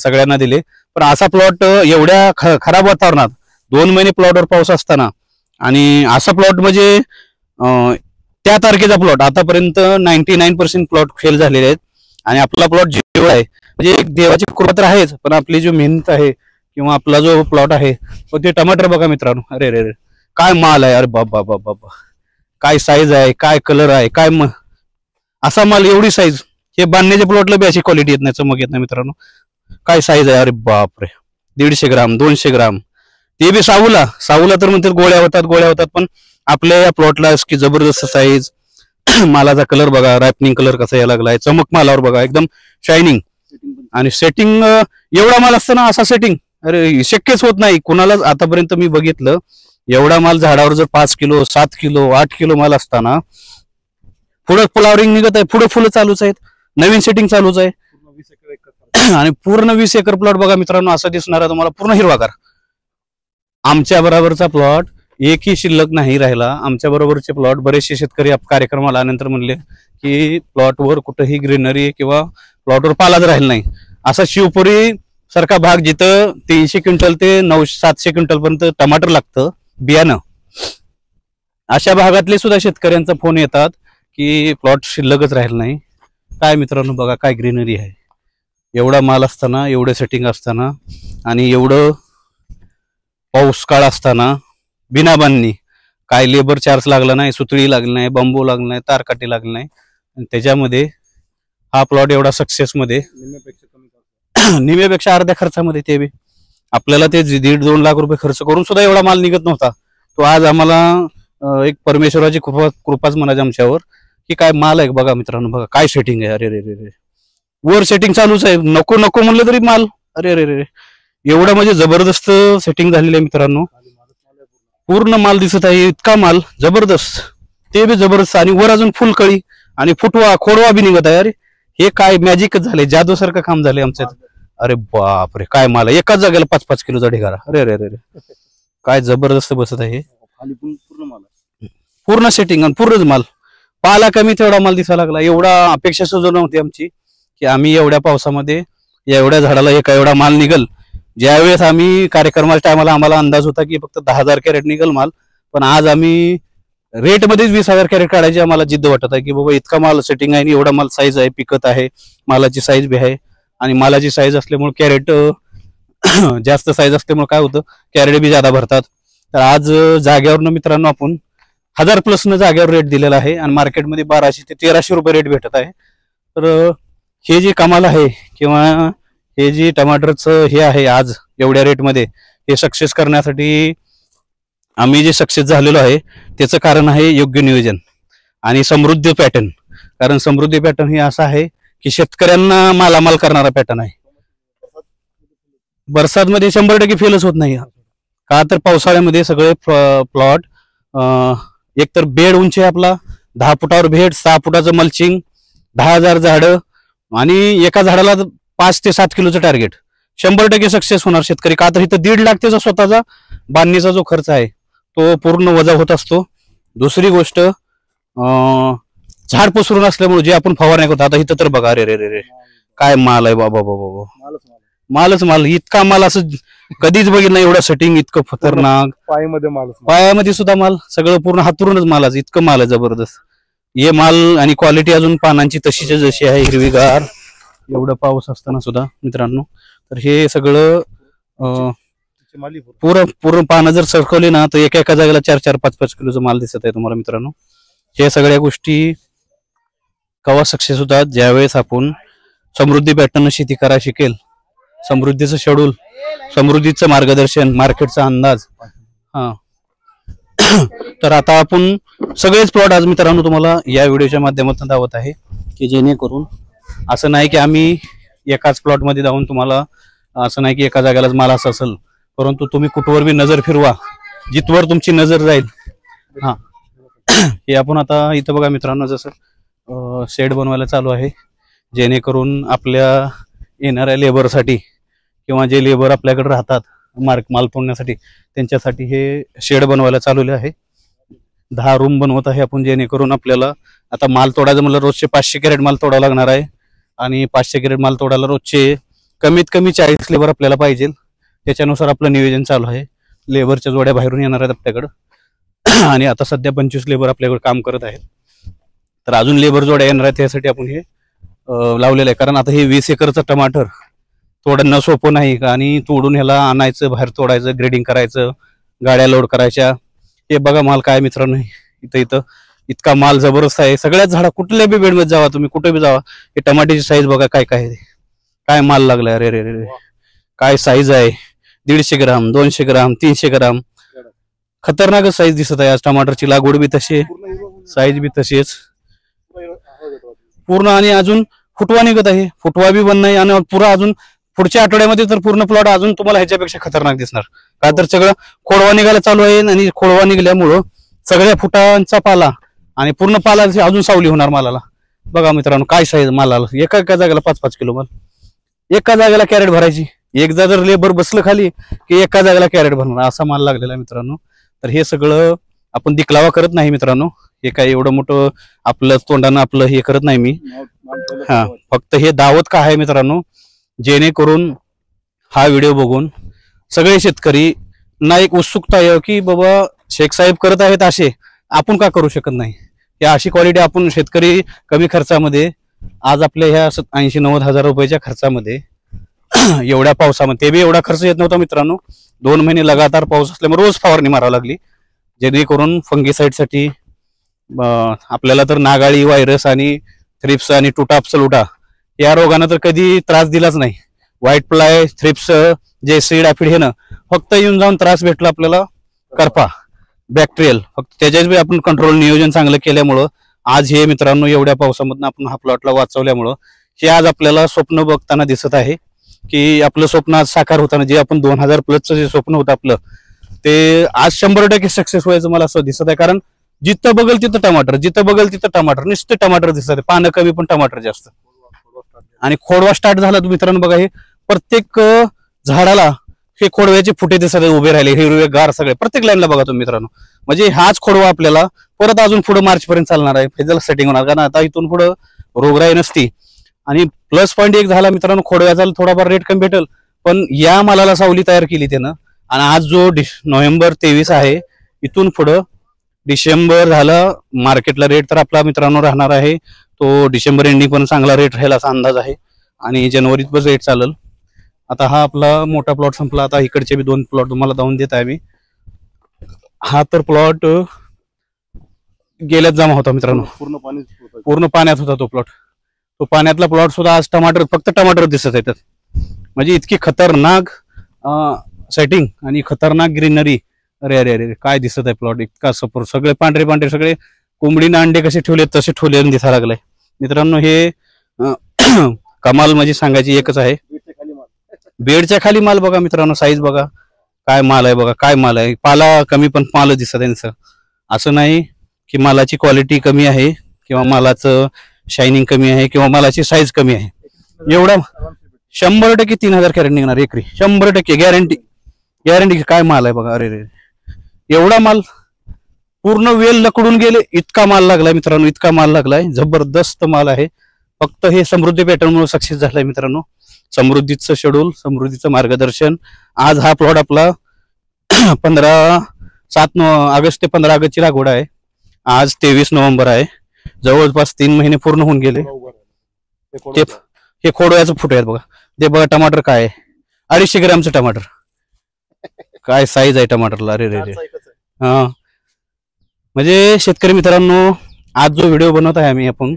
सगळ्यांना दिले, पण असा प्लॉट एवढ्या खराब वातावरणात 2 महिने प्लॉटवर पाऊस असताना, आणि असा प्लॉट म्हणजे त्या तारखेचा प्लॉट आतापर्यंत 99% प्लॉट फेल झालेले आहेत. आणि आपला प्लॉट जेवढा आहे, म्हणजे एक देवाची कृपा तर आहेच, पण आपली जो मेहनत आहे किंवा आपला जो प्लॉट आहे, ते टमाटर बघा मित्रांनो, अरे अरे काय माल आहे, अरे बाबा बाबा, काय साईज आहे, काय कलर आहे, काय असा माल, एवढी साईज. हे बांधण्याच्या प्लॉटला बी अशी क्वालिटी येत नाही, चमक येत नाही मित्रांनो. काय साईज आहे, अरे बापरे, 150 ग्राम 200 ग्राम, ते बी साऊला तर म्हणतात गोळ्या होतात, पण आपल्या या प्लॉटला की जबरदस्त साईज, मालाचा कलर बघा, रॅपनिंग कलर कसा यायला लागलाय, चमक मालावर बघा, एकदम शायनिंग. आणि सेटिंग एवढा माल असताना असा सेटिंग अरे शक्यच होत नाही कुणालाच. आतापर्यंत मी बघितलं एवढा माल झाडावर जर 5 किलो 7 किलो 8 किलो माल असताना पुढे फ्लावरिंग निघत आहे, पुढे फुलं चालूच आहेत, नवीन सेटिंग चालूच आहे. आणि पूर्ण 20 एकर प्लॉट बघा मित्रांनो, असं दिसणार आहे तुम्हाला, पूर्ण हिरवागार. आमच्या बरोबरचा प्लॉट एकही शिल्लक नाही राहिला. आमच्या बरोबरचे प्लॉट बरेचसे शेतकरी आपल्या आल्यानंतर म्हणले की प्लॉटवर कुठेही ग्रीनरी किंवा प्लॉटवर पालाच राहिला नाही. असा शिवपुरी सारखा भाग जिथं 300 क्विंटल ते 700 क्विंटल पर्यंत टमाटर लागतं बियाणं, अशा भागातले सुद्धा शेतकऱ्यांचा फोन येतात की प्लॉट शिल्लकच राहिला नाही. काय मित्रांनो बघा काय ग्रीनरी आहे, एवढा माल असताना, एवढं सेटिंग असताना, आणि एवढं पाऊस काळ असताना बिना बांधणी, काय लेबर चार्ज लागला नाही, सुतळी लागली नाही, बांबू लागला नाही, तारकाठी लागली नाही, आणि त्याच्यामध्ये हा प्लॉट एवढा सक्सेस मध्ये निम्यापेक्षा अर्ध्या खर्चामध्ये, ते बी आपल्याला ते 1.5-2 लाख रुपये खर्च करून सुद्धा एवढा माल निघत नव्हता. तो आज आम्हाला एक परमेश्वराची कृपाच म्हणायची आमच्यावर की काय माल आहे बघा मित्रांनो, बघा काय सेटिंग आहे. अरे रे रे रे, वर सेटिंग चालूच आहे, नको नको म्हणलं तरी माल. अरे रे रे, एवढा म्हणजे जबरदस्त सेटिंग झालेली आहे मित्रांनो. पूर्ण माल दिसत आहे, इतका माल जबरदस्त, ते बी जबरदस्त. आणि वर अजून फुलकळी आणि फुटवा खोडवा बी निघत आहे. अरे हे काय मॅजिकच झाले, जादू सारखं काम झाले आमच्यात. अरे बापरे, काय माल, एकाच जागेला 5-5 किलोचा ढिगारा. अरे रे रे, काय जबरदस्त बसत आहे. पूर्ण सेटिंग आणि पूर्णच माल, पाला कमी तेवढा माल दिसायला लागला. एवढा अपेक्षा सुद्धा नव्हती आमची की आम्ही एवढ्या पावसामध्ये एवढ्या झाडाला एवढा माल निघल. ज्यावेळेस आम्ही कार्यक्रमाच्या टायमाला आम्हाला अंदाज होता की फक्त 10,000 कॅरेट निघल माल, पण आज आम्ही रेटमध्येच 20,000 कॅरेट काढायची आम्हाला जिद्द वाटत आहे की बाबा इतका माल सेटिंग आहे, एवढा माल साईज आहे, पिकत आहे, मालाची साईज बी आहे. आणि मालाची साईज असल्यामुळे कॅरेट जास्त साईज असल्यामुळे काय होतं, कॅरेट बी ज्यादा भरतात. तर आज जाग्यावरनं मित्रांनो आपण 1000+ जाग्यावर रेट दिलेला आहे आणि मार्केटमध्ये 1200 ते 1300 रुपये रेट भेटत आहे. तर हे जे कमाल आहे किंवा हे जे टमाटरचं हे आहे आज एवढ्या रेटमध्ये, हे सक्सेस करण्यासाठी आम्ही जे सक्सेस झालेलो आहे त्याचं कारण आहे योग्य नियोजन आणि समृद्धी पॅटर्न. कारण समृद्धी पॅटर्न हे असं आहे की शेतकऱ्यांना मालामाल करणारा पॅटर्न आहे. बरसातमध्ये 100% फेलच होत नाही. का तर पावसाळ्यामध्ये सगळे प्लॉट एकतर बेड उंची आपला 10 फुटावर बेड, 6 फुटाचं मल्चिंग, 10,000 झाडं, आणि एका झाडाला 5 ते 7 किलोचं टार्गेट, 100% सक्सेस होणार शेतकरी. का तर इथं 1.5 लाख त्याचा स्वतःचा बांधणीचा जो खर्च आहे तो पूर्ण वजा होत असतो. दुसरी गोष्ट, झाड पसरून असल्यामुळे जे आपण फवारणी करतो, आता इथं तर बघा, अरे रे रे काय माल आहे बाबा बाबा, मालच माल, इतका माल असं कधीच बघितलं नाही. एवढा सेटिंग, इतकं खतरनाक, पायामध्ये सुद्धा माल, सगळं पूर्ण हातरूनच मालाच, इतकं माल आहे जबरदस्त. हे माल आणि क्वालिटी अजून पानांची तशीच जशी आहे, हिरवीगार, एवढं पाऊस असताना सुद्धा मित्रांनो. तर हे सगळं पूर्ण पानं जर सरकवली ना तर एका जागेला 4-4, 5-5 किलोचा माल दिसत आहे तुम्हाला मित्रांनो. हे सगळ्या गोष्टी कवा सक्सेस होतात ज्यावेळेस आपण समृद्धी पॅटर्न शेती करा शिकेल, समृद्धीचं शेड्यूल, समृद्धीचं मार्गदर्शन, मार्केटचा अंदाज. हा तर आता आपण सगळेच प्लॉट आज मित्रांनो तुम्हाला या व्हिडिओच्या माध्यमातून दावत आहे की जेणेकरून असं नाही की आम्ही एकाच प्लॉट मध्ये जाऊन तुम्हाला, असं नाही की एका जागेलाच माल असं असेल, परंतु तुम्ही कुठवर बी नजर फिरवा, जिथवर तुमची नजर जाईल. हा हे आपण आता इथं बघा मित्रांनो, जसं शेड बनवायला चालू आहे, जेणेकरून आपल्या येणाऱ्या लेबरसाठी किंवा जे लेबर आपल्याकडे राहतात माल तोडण्यासाठी त्यांच्यासाठी हे शेड बनवायला चालवले आहे. 10 रूम बनवत आहे आपण, जेणेकरून आपल्याला आता माल तोडायचं म्हणलं रोजचे 500 कॅरेट माल तोडावं लागणार आहे. आणि 500 कॅरेट माल तोडायला रोजचे कमीत कमी 40 लेबर आपल्याला पाहिजे. त्याच्यानुसार आपलं नियोजन चालू आहे. लेबरच्या जोड्या बाहेरून येणार आहेत आपल्याकडं आणि आता सध्या 25 लेबर आपल्याकडे काम करत आहेत. तर अजून लेबर जोड्या येणार आहेत, त्यासाठी आपण हे लावलेलं आहे. कारण आता हे 20 एकरचं टमाटर तोडणं सोपं नाही का, आणि तोडून ह्याला आणायचं, बाहेर तोडायचं, ग्रेडिंग करायचं, गाड्या लोड करायच्या. हे बघा माल काय मित्रांनो, इथं इतका माल जबरदस्त आहे. सगळ्याच झाडा कुठल्या बी बेडमध्ये जावा तुम्ही, कुठे बी जावा, हे टमाट्याची साईज बघा काय काय काय माल लागलाय. अरे रे रे काय साईज आहे, 150 ग्राम, 200 ग्राम, 300 ग्राम. खतरनाक साईज दिसत आहे आज. टमाटरची लागवड बी तशी, साईज बी तशीच पूर्ण. आणि अजून फुटवा निघत आहे, फुटवा बी बंद नाही. आणि पुरा अजून पुढच्या आठवड्यामध्ये तर पूर्ण प्लॉट अजून तुम्हाला ह्याच्यापेक्षा खतरनाक दिसणार. का तर सगळं खोडवा निघायला चालू आहे. आणि खोडवा निघल्यामुळं सगळ्या फुटांचा पाला आणि पूर्ण पाला अजून सावली होणार मालाला. बघा मित्रांनो काय साईज मालाला. एका जागेला 5-5 किलो माल, एका जागेला कॅरेट भरायची. एकदा जर लेबर बसलं खाली की एका जागेला कॅरेट भरणार असा माल लागलेला आहे मित्रांनो. तर हे सगळं आपण दिखलावा करत नाही मित्रांनो. हे काय एवढं मोठं आपलं तोंडानं आपलं हे करत नाही मी. हा, फक्त हे दावत का आहे मित्रांनो, जेणेकरून हा व्हिडिओ बघून सगळे शेतकरी ना एक उत्सुकता आहे की बाबा शेख साहेब करत आहेत असे आपण का करू शकत नाही. या अशी क्वालिटी आपण शेतकरी कमी खर्चामध्ये आज आपल्या ह्या 80-90 हजार रुपयाच्या खर्चामध्ये एवढ्या पावसामध्ये, ते बी एवढा खर्च येत नव्हता मित्रांनो. 2 महिने लगातार पाऊस असल्यामुळे रोज फवारणी मारावी लागली, जेणेकरून फंगीसाईडसाठी आपल्याला तर नागाळी व्हायरस आणि थ्रिप्स आणि टुटाप सलुटा या रोगानं तर कधी त्रास दिलाच नाही. व्हाईट फ्लाय, थ्रिप्स, जे सीड ऍफिड हे ना फक्त येऊन जाऊन त्रास भेटला आपल्याला करपा, बॅक्टेरियल. फक्त त्याच्याच बी आपण कंट्रोल नियोजन चांगलं केल्यामुळं आज हे मित्रांनो एवढ्या पावसामधून आपण हा प्लॉटला वाचवल्यामुळं हे आज आपल्याला स्वप्न बघताना दिसत आहे की आपलं स्वप्न आज साकार होताना, जे आपण 2000 प्लसचं जे स्वप्न होतं आपलं, ते आज 100% सक्सेस व्हायचं मला असं दिसत आहे. कारण जिथं बघल तिथं टमाटर, जिथं बघल तिथं टमाटर, नुसते टमाटर दिसत आहे. पानं कमी पण टमाटर जास्त. आणि खोडवा स्टार्ट झाला मित्रांनो. बघा हे प्रत्येक झाडाला हे खोडव्याचे फुटे दिसत आहे उभे राहिले, हिरवे गार सगळे प्रत्येक लाईनला बघा तुम्ही मित्रांनो. म्हणजे हाच खोडवा आपल्याला परत अजून पुढे मार्च पर्यंत चालणार आहे, फेजल सेटिंग होणार. कारण आता इथून पुढे रोगराई नसती. आणि प्लस पॉईंट एक झाला मित्रांनो, खोडव्याचा थोडाफार रेट कमी भेटेल, पण या मालाला सावली तयार केली त्यानं. आणि आज जो नोव्हेंबर 23 आहे, इथून पुढं डिसेंबर झालं मार्केटला रेट तर आपला मित्रांनो राहणार आहे तो डिसेंबर एंडिंग पण चांगला रेट राहील असा अंदाज आहे. आणि जानेवारीत पण रेट चालेल. आता हा आपला मोठा प्लॉट संपला, आता इकडचे बी 2 प्लॉट तुम्हाला दावून देत आहे मी. हा तर प्लॉट गेल्यात जमा होता मित्रांनो, पूर्ण पाण्यात होता तो प्लॉट. तो पाण्यातला प्लॉट सुद्धा आज टमाटर, फक्त टमाटर दिसत आहेत. म्हणजे इतकी खतरनाक सेटिंग आणि खतरनाक ग्रीनरी. अरे अरे अरे काय दिसत आहे प्लॉट, इतका सपोर, सगळे पांढरे पांढरे, सगळे कोंबडीनं अंडे कसे ठेवलेत तसे ठेवले दिसायला लागलाय मित्रांनो. हे कमाल म्हणजे सांगायची एकच आहे. बेडच्या खाली माल बघा मित्रांनो, साईज बघा काय माल आहे, बघा काय माल आहे. पाला कमी पण माल दिसत आहे. असं नाही की मालाची क्वालिटी कमी आहे किंवा मालाचं शायनिंग कमी आहे किंवा मालाची साईज कमी आहे. एवढा 100% 3000 कॅरेट निघणार एकरी, 100% गॅरंटी. गॅरंटी काय माल आहे बघा. अरे रे एवढा माल पूर्ण वेल लकडून गेले इतका माल लागलाय मित्रांनो, इतका माल लागलाय, जबरदस्त माल आहे. फक्त हे समृद्धी पॅटर्नमुळे सक्सेस झालाय मित्रांनो. समृद्धीचं शेड्यूल, समृद्धीचं मार्गदर्शन. आज हा प्लॉट आपला 7 ऑगस्ट ते 15 ऑगस्टची लागवड आहे. आज 23 नोव्हेंबर आहे. जवळपास 3 महिने पूर्ण होऊन गेले. हे खोडव्याचं फुट आहेत बघा. ते बघा टमाटर काय आहे, 250 ग्रामचं टमाटर. काय साईज आहे टमाटरला. अरे रे रे. हा म्हणजे शेतकरी मित्रांनो, आज जो व्हिडिओ बनवत आहे आम्ही, आपण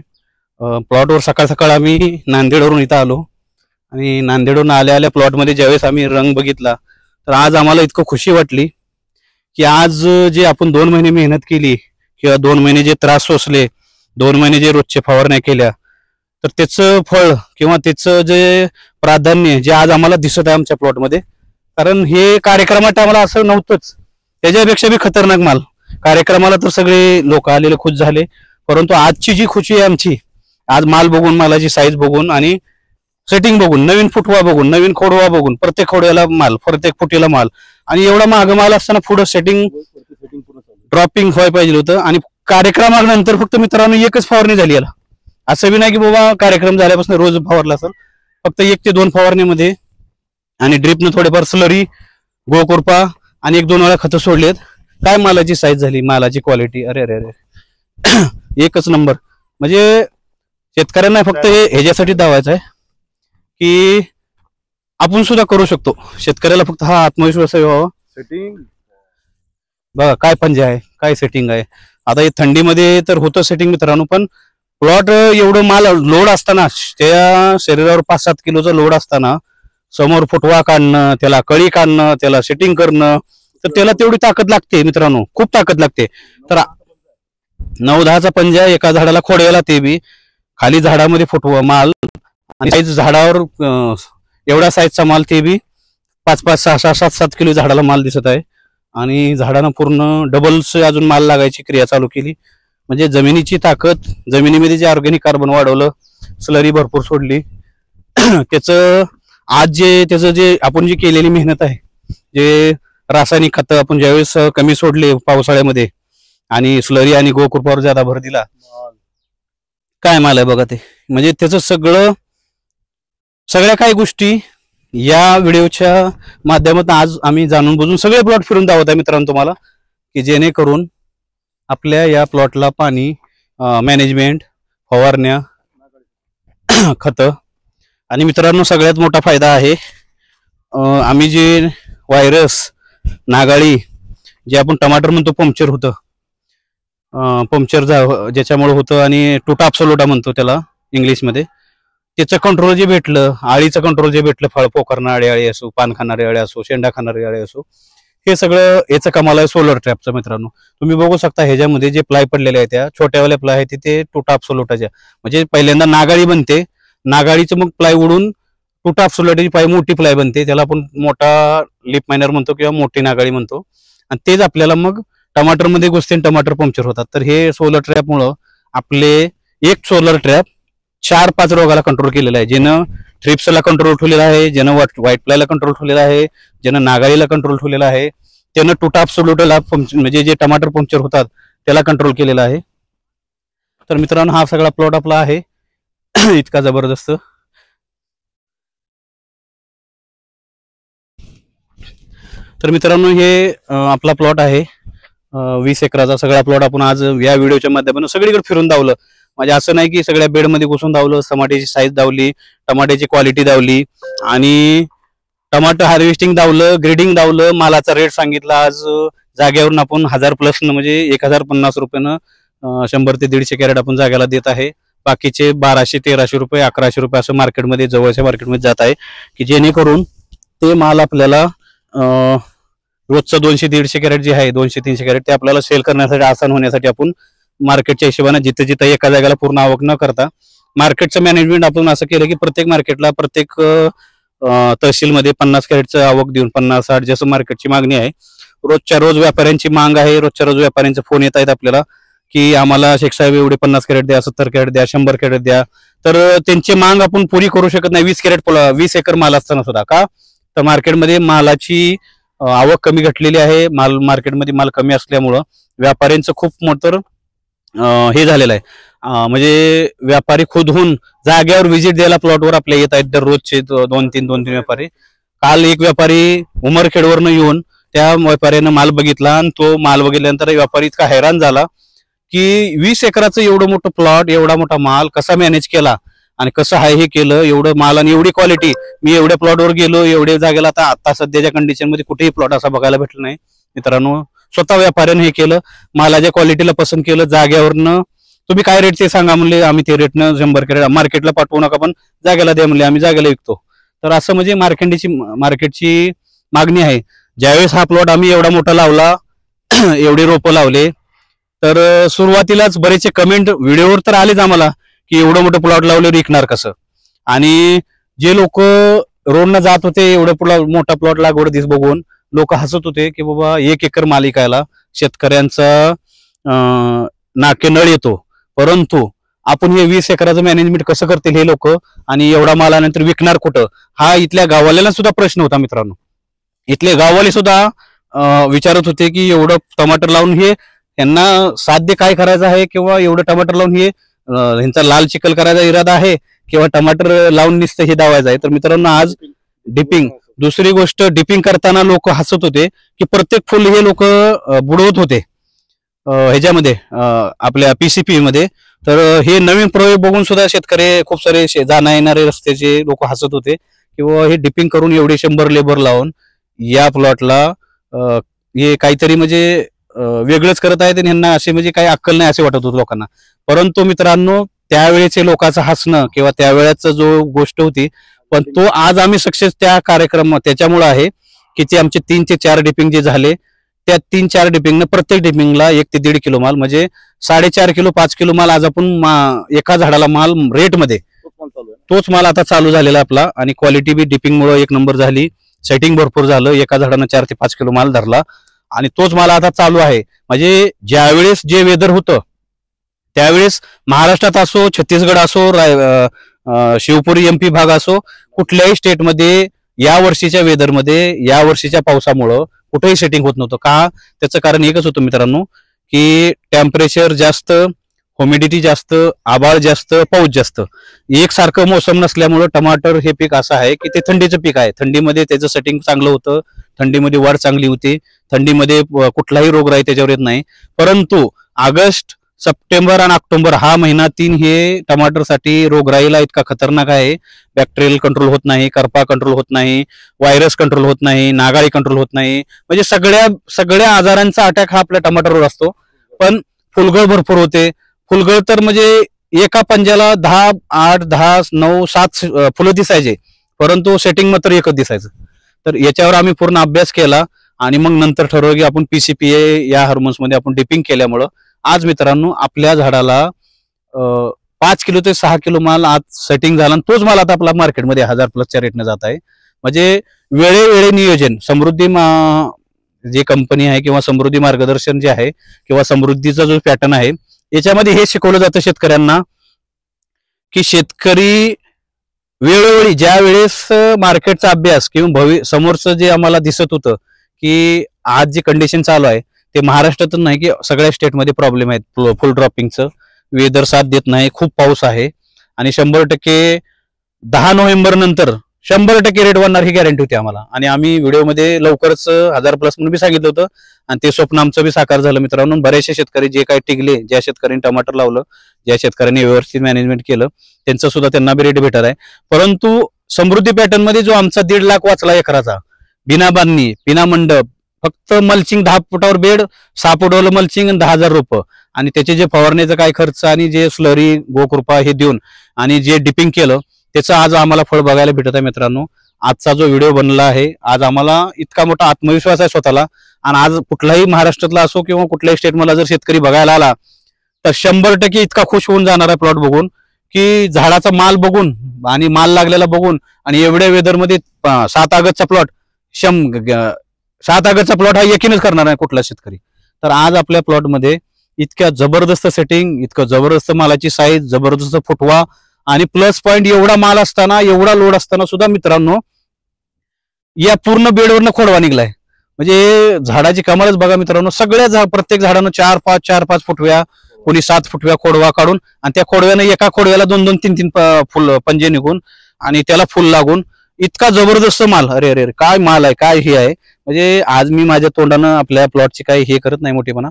प्लॉटवर सकाळ सकाळ आम्ही नांदेडवरून इथं आलो. आणि नांदेडवरून आल्या आल्या प्लॉटमध्ये ज्यावेळेस आम्ही रंग बघितला तर आज आम्हाला इतकं खुशी वाटली की आज जे आपण 2 महिने मेहनत केली किंवा 2 महिने जे त्रास सोसले, 2 महिने जे रोजचे फवारण्या केल्या, तर त्याचं फळ किंवा त्याचं जे प्राधान्य जे आज आम्हाला दिसत आहे आमच्या प्लॉटमध्ये. कारण हे कार्यक्रमात आम्हाला असं नव्हतंच, त्याच्यापेक्षा बी खतरनाक माल. कार्यक्रमाला तर सगळे लोक आलेले खुश झाले, परंतु आजची जी खुशी आहे आमची, आज माल बघून, मालाची साईज बघून आणि सेटिंग बघून, नवीन फुटवा बघून, नवीन खोडवा बघून, प्रत्येक खोडव्याला माल, प्रत्येक फुटीला माल. आणि एवढा महाग माल असताना पुढे सेटिंग ड्रॉपिंग व्हायला पाहिजे होतं. आणि कार्यक्रमानंतर फक्त मित्रांनो एकच फवारणी झाली याला. असं बी नाही की बाबा कार्यक्रम झाल्यापासून रोज फवारला असेल. फक्त 1 ते 2 फवारणीमध्ये आणि ड्रिपनं थोडेफार स्लरी, गोकुरपा आणि 1-2 वेळा खतं सोडलेत. काय मालाची साईज झाली, मालाची क्वालिटी. अरे अरे अरे एकच नंबर. म्हणजे शेतकऱ्यांना फक्त हे ह्याच्यासाठी दावायचं आहे की आपण सुद्धा करू शकतो. शेतकऱ्याला फक्त हा आत्मविश्वास व्हावा. सेटिंग बघा काय पंजा आहे, काय सेटिंग आहे. आता हे थंडीमध्ये तर होतं सेटिंग मित्रांनो, पण प्लॉट एवढं माल लोड असताना, त्या शरीरावर 5-7 किलोचा लोड असताना समोर फुटवा काढणं, त्याला कळी काढणं, त्याला सेटिंग करणं, तर त्याला तेवढी ताकद लागते मित्रांनो, खूप ताकद लागते. तर 9-10चा पंजा एका झाडाला खोडवायला, ते बी खाली झाडामध्ये फुटवा माल आणि साईज झाडावर एवढा साईजचा माल, ते बी 5-5, 6-6, 7-7 किलो झाडाला माल दिसत आहे. आणि झाडांना पूर्ण डबल्स अजून माल लागायची क्रिया चालू केली. म्हणजे जमिनीची ताकद, जमिनीमध्ये जे ऑर्गॅनिक कार्बन वाढवलं, स्लरी भरपूर सोडली, त्याचं आज त्याचं जे आपण जी केलेली मेहनत आहे, जे रासायनिक खतं आपण ज्यावेळेस कमी सोडले पावसाळ्यामध्ये आणि स्लरी आणि गोकृपावर ज्यादा भर दिला, काय माल आहे बघा ते. म्हणजे त्याचं सगळ्या काही गोष्टी या व्हिडिओच्या माध्यमातून आज आम्ही जाणून बुजून सगळे प्लॉट फिरून दावत आहे मित्रांनो तुम्हाला, की जेणेकरून आपल्या या प्लॉटला पाणी, मॅनेजमेंट, फवारण्या, खतं आणि मित्रांनो सगळ्यात मोठा फायदा आहे, आम्ही जे व्हायरस, नागाळी, जे आपण टमाटर म्हणतो पंक्चर होतं, पंक्चर ज्याच्यामुळे होतं, आणि टुटा अब्सोल्युटा म्हणतो त्याला इंग्लिशमध्ये, त्याचं कंट्रोल जे भेटलं, आळीचं कंट्रोल जे भेटलं, फळ पोखरणं अळी असो, पान खाणारे अळी असो, शेंडा खाणारे अळी असो, हे सगळं याचं कमाल आहे सोलर ट्रॅपचं मित्रांनो. तुम्ही बघू शकता ह्याच्यामध्ये जे प्लाय पडलेले आहे, त्या छोट्यावाल्या प्लाय आहेत ते टुटा अब्सोल्युटाच्या, म्हणजे पहिल्यांदा नागाळी बनते, नागाळीचं मग प्लाय उडून टुटा अब्सोल्युटाची प्लाय मोठी प्लाय बनते, त्याला आपण मोठा लिप मायनर म्हणतो किंवा मोठी नागाळी म्हणतो, आणि तेच आपल्याला मग टमाटरमध्ये घुसते आणि टमाटर पंक्चर होतात. तर हे सोलर ट्रॅपमुळं आपले एक सोलर ट्रॅप 4-5 रोगाला कंट्रोल केलेला आहे, ज्यानं ट्रिप्सला कंट्रोल ठेवलेला आहे, ज्यानं व्हाईट फ्लायला कंट्रोल ठेवलेला आहे, ज्यानं नागाळीला कंट्रोल ठेवलेला आहे, त्यानं टुटा अब्सोल्युटाला म्हणजे जे टमाटर पंक्चर होतात त्याला कंट्रोल केलेला आहे. तर मित्रांनो हा सगळा प्लॉट आपला आहे इतका जबरदस्त. तर मित्रांनो हे आपला प्लॉट आहे 20 एकराचा सगळा प्लॉट आपण आज या व्हिडिओच्या माध्यमातून सगळीकडे फिरून दावलं. म्हणजे असं नाही की सगळ्या बेडमध्ये घुसून धावलं, टमाट्याची साईज दावली, टमाट्याची क्वालिटी दावली आणि टमाटर हार्वेस्टिंग दावलं, ग्रेडिंग दावलं, मालाचा रेट सांगितला. आज जागेवरून आपण 1000+ म्हणजे 1050 रुपयानं 100 ते 150 कॅरेट आपण जागेला देत आहे. बाकीचे 1200-1300 रुपये, 1100 रुपये असं मार्केटमध्ये, जवळच्या मार्केटमध्ये जात आहे, की जेणेकरून ते माल आपल्याला रोजचं 200-150 कॅरेट जे आहे, 200-300 कॅरेट, ते आपल्याला सेल करण्यासाठी आसान होण्यासाठी आपण मार्केटच्या हिशोबाने जिथे जिथे एका जागेला पूर्ण आवक न करता मार्केटचं मॅनेजमेंट आपण असं केलं की प्रत्येक मार्केटला, प्रत्येक तहसीलमध्ये 50 कॅरेटचं आवक देऊन 50-60 जसं मार्केटची मागणी आहे, रोजच्या रोज व्यापाऱ्यांची मांग आहे, रोजच्या रोज व्यापाऱ्यांचे फोन येत आहेत आपल्याला की आम्हाला शेख साहेब एवढे 50 कॅरेट द्या, 70 कॅरेट द्या, 100 कॅरेट द्या. तर त्यांची मांग आपण पुरी करू शकत नाही 20 एकर माल असताना सुद्धा. का तर मार्केटमध्ये मालाची आवक कमी घटलेली आहे, मार्केटमध्ये माल कमी असल्यामुळं व्यापाऱ्यांचं खूप मोठं हे झालेलं आहे. म्हणजे व्यापारी खुदहून जागेवर व्हिजिट द्यायला प्लॉटवर आपल्या येत आहेत दररोजचे 2-3 व्यापारी. काल एक व्यापारी उमरखेडवरनं येऊन त्या व्यापाऱ्यानं माल बघितला आणि तो माल बघितल्यानंतर व्यापारी इतका हैराण झाला की 20 एकराचं एवढं मोठं प्लॉट, एवढा मोठा माल कसा मॅनेज केला आणि कसं आहे हे केलं, एवढं माल आणि एवढी क्वालिटी. मी एवढ्या प्लॉटवर गेलो, एवढ्या जागेला आता सध्याच्या कंडिशनमध्ये कुठेही प्लॉट असा बघायला भेटला नाही मित्रांनो. स्वतः व्यापाऱ्याने हे केलं, मालाच्या क्वालिटीला पसंत केलं, जागेवरनं तुम्ही काय रेट ते सांगा म्हणले, आम्ही ते रेटनं 100 कॅरेट मार्केटला पाठवू नका, पण जागेला द्या म्हणले, आम्ही जागेला विकतो. तर असं म्हणजे मार्केटची मागणी आहे. ज्यावेळेस हा प्लॉट आम्ही एवढा मोठा लावला, एवढे रोपं लावले, तर सुरुवातीलाच बरेचसे कमेंट व्हिडिओवर तर आलेच आम्हाला की एवढं मोठं प्लॉट लावलं विकणार कसं. आणि जे लोक रोडनं जात होते एवढं मोठा प्लॉट लागवड दिस बघून लोक हसत होते की बाबा 1 एकर मालिकायला शेतकऱ्यांचा नाके नळ येतो, परंतु आपण हे 20 एकराचं मॅनेजमेंट कसं करतील हे लोक, आणि एवढा मालानंतर विकणार कुठं, हा इथल्या गाववाल्याला सुद्धा प्रश्न होता मित्रांनो. इथले गाववाले सुद्धा विचारत होते की एवढं टमाटर लावून हे यांना साध्य काय करायचं आहे, किंवा एवढं टमाटर लावून हे ह्यांचा लाल चिखल करायचा इरादा आहे, किंवा टमाटर लावून नुसतं हे दावायचं आहे. तर मित्रांनो आज डिपिंग, दुसरी गोष्ट डिपिंग करताना लोक हसत होते की प्रत्येक फुल हे लोक बुडवत होते ह्याच्यामध्ये आपल्या PCP मध्ये. तर हे नवीन प्रयोग बघून सुद्धा शेतकरी खूप सारे जाणं येणारे रस्त्याचे लोक हसत होते किंवा हे डिपिंग करून एवढे 100 लेबर लावून या प्लॉटला हे काहीतरी म्हणजे वेगळंच करत आहेत आणि यांना असे म्हणजे काही अक्कल नाही असे वाटत होत लोकांना. परंतु मित्रांनो त्यावेळेचे लोकांचं हसणं किंवा त्यावेळेचं जो गोष्ट होती पण तो आज आम्ही सक्सेस त्या कार्यक्रम त्याच्यामुळे आहे की ते आमचे 3 ते 4 डिपिंग जे झाले त्या 3-4 डिपिंगनं प्रत्येक डिपिंगला 1 ते 1.5 किलो माल म्हणजे 4.5 किलो 5 किलो माल आज आपण एका झाडाला माल रेटमध्ये तोच माल आता चालू झालेला आपला आणि क्वालिटी बी डिपिंग मुळे 1 नंबर झाली. सेटिंग भरपूर झालं. एका झाडानं 4 ते 5 किलो माल धरला आणि तोच माल आता चालू आहे. म्हणजे ज्यावेळेस जे वेदर होतं त्यावेळेस महाराष्ट्रात असो, छत्तीसगड असो, शिवपुरी MP भाग असो, कुठल्याही स्टेटमध्ये या वर्षीच्या वेदरमध्ये या वर्षीच्या पावसामुळं कुठेही सेटिंग होत नव्हतं. का? त्याचं कारण एकच होतं मित्रांनो की टेम्परेचर जास्त, ह्युमिडिटी जास्त, आभाळ जास्त, पाऊस जास्त, एकसारखं मोसम नसल्यामुळं टमाटर हे पीक असं आहे की ते थंडीचं पीक आहे. थंडीमध्ये त्याचं सेटिंग चांगलं होतं, थंडीमध्ये वाढ चांगली होती, थंडीमध्ये कुठलाही रोगराई त्याच्यावर येत नाही. परंतु ऑगस्ट, सप्टेंबर आणि ऑक्टोबर हा महिना 3 हे टमाटरसाठी रोगराईला इतका खतरनाक आहे. बॅक्टेरियल कंट्रोल होत नाही, करपा कंट्रोल होत नाही, व्हायरस कंट्रोल होत नाही, नागाळी कंट्रोल होत नाही, म्हणजे सगळ्या आजारांचा अटॅक हा आपल्या टमाटरवर असतो. पण फुलगळ भरपूर होते. फुलगळ तर म्हणजे एका पंजाला 10, 8, 10, 9, 7 फुलं दिसायचे, परंतु सेटिंग मात्र एकच दिसायचं. तर याच्यावर आम्ही पूर्ण अभ्यास केला आणि मग नंतर ठरवलं की आपण PCPA या हार्मोन्समध्ये आपण डिपिंग केल्यामुळं आज मित्रांनो आपल्या झाडाला 5 किलो ते 6 किलो माल आज सेटिंग झाला आणि तोच माल आता आपला मार्केटमध्ये 1000+ रेटने जात आहे. म्हणजे वेळेवेळी नियोजन समृद्धी जी कंपनी आहे किंवा समृद्धी मार्गदर्शन जे आहे किंवा समृद्धीचा जो पॅटर्न आहे याच्यामध्ये हे शिकवलं जातं शेतकऱ्यांना की शेतकरी वेळोवेळी ज्या वेळेस मार्केटचा अभ्यास किंवा समोरचं जे आम्हाला दिसत होतं की आज जे कंडिशन चालू आहे ते महाराष्ट्रातच नाही की सगळ्या स्टेटमध्ये प्रॉब्लेम आहेत. फुल ड्रॉपिंगचं वेदर साथ देत नाही, खूप पाऊस आहे आणि 100% 10 नोव्हेंबर नंतर 100% रेट वाढणार ही गॅरंटी होती आम्हाला. आणि आम्ही व्हिडिओमध्ये लवकरच 1000+ म्हणून बी सांगितलं होतं आणि ते स्वप्न आमचं बी साकार झालं मित्रांनो. बरेचसे शेतकरी जे काही टिकले, ज्या शेतकऱ्यांनी टमाटर लावलं, ज्या शेतकऱ्यांनी व्यवस्थित मॅनेजमेंट केलं त्यांचं सुद्धा त्यांना बी रेट भेटत आहे. परंतु समृद्धी पॅटर्न मध्ये जो आमचा 1.5 लाख वाचला एकराचा, बिना बांधणी, बिना मंडप, फक्त मल्चिंग 10 फुटावर बेड, 6 फुटावर मल्चिंग आणि 10,000 रुपये आणि त्याचे जे फवारणीचा काय खर्च आणि जे स्लरी गोकृपा हे देऊन आणि जे डिपिंग केलं त्याचं आज आम्हाला फळ बघायला भेटत आहे मित्रांनो. आजचा जो व्हिडिओ बनला आहे आज आम्हाला इतका मोठा आत्मविश्वास आहे स्वतःला. आणि आज कुठलाही महाराष्ट्रातला असो किंवा कुठल्याही स्टेटमधला जर शेतकरी बघायला आला तर 100% इतका खुश होऊन जाणार आहे प्लॉट बघून की झाडाचा माल बघून आणि माल लागलेला बघून. आणि एवढ्या वेदरमध्ये 7 ऑगस्टचा प्लॉट 7 ऑगस्टचा प्लॉट हा यकीनच करणार आहे कुठला शेतकरी. तर आज आपल्या प्लॉटमध्ये इतक्या जबरदस्त सेटिंग, इतकं जबरदस्त मालाची साईज, जबरदस्त फुटवा आणि प्लस पॉइंट एवढा माल असताना, एवढा लोड असताना सुद्धा मित्रांनो या पूर्ण बेडवरनं खोडवा निघलाय. म्हणजे झाडाची कमालच बघा मित्रांनो. सगळ्या प्रत्येक झाडानं 4-5 फुटव्या, कोणी 7 फुटव्या खोडवा काढून आणि त्या खोडव्यानं एका खोडव्याला 2-2, 3-3 फुल पंजे निघून आणि त्याला फुल लागून इतका जबरदस्त माल. अरे अरे काय माल आहे, काय हे आहे. म्हणजे आज मी माझ्या तोंडानं आपल्या प्लॉटची काही हे करत नाही मोठेपणा.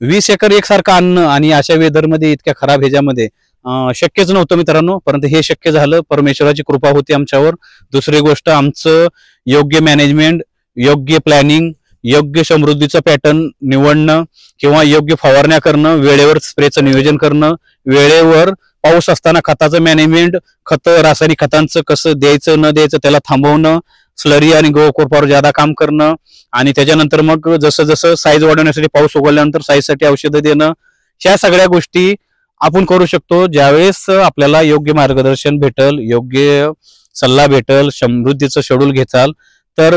20 एकर एकसारखं आणणं आणि अशा वेदरमध्ये इतक्या खराब ह्याच्यामध्ये शक्यच नव्हतं मित्रांनो. परंतु हे शक्य झालं, परमेश्वराची कृपा होती आमच्यावर. दुसरी गोष्ट आमचं योग्य मॅनेजमेंट, योग्य प्लॅनिंग, योग्य समृद्धीचं पॅटर्न निवडणं किंवा योग्य फवारण्या करणं, वेळेवर स्प्रेचं नियोजन करणं, वेळेवर पाऊस असताना खताचं मॅनेजमेंट, रासायनिक खतांचं कसं द्यायचं न द्यायचं त्याला थांबवणं, स्लरी आणि गोकोरपावर ज्यादा काम करणं आणि त्याच्यानंतर मग जसं जसं साईज वाढवण्यासाठी पाऊस उघडल्यानंतर साईजसाठी औषधं देणं, ह्या सगळ्या गोष्टी आपण करू शकतो ज्यावेळेस आपल्याला योग्य मार्गदर्शन भेटल, योग्य सल्ला भेटल, समृद्धीचं शेड्यूल घेचाल. तर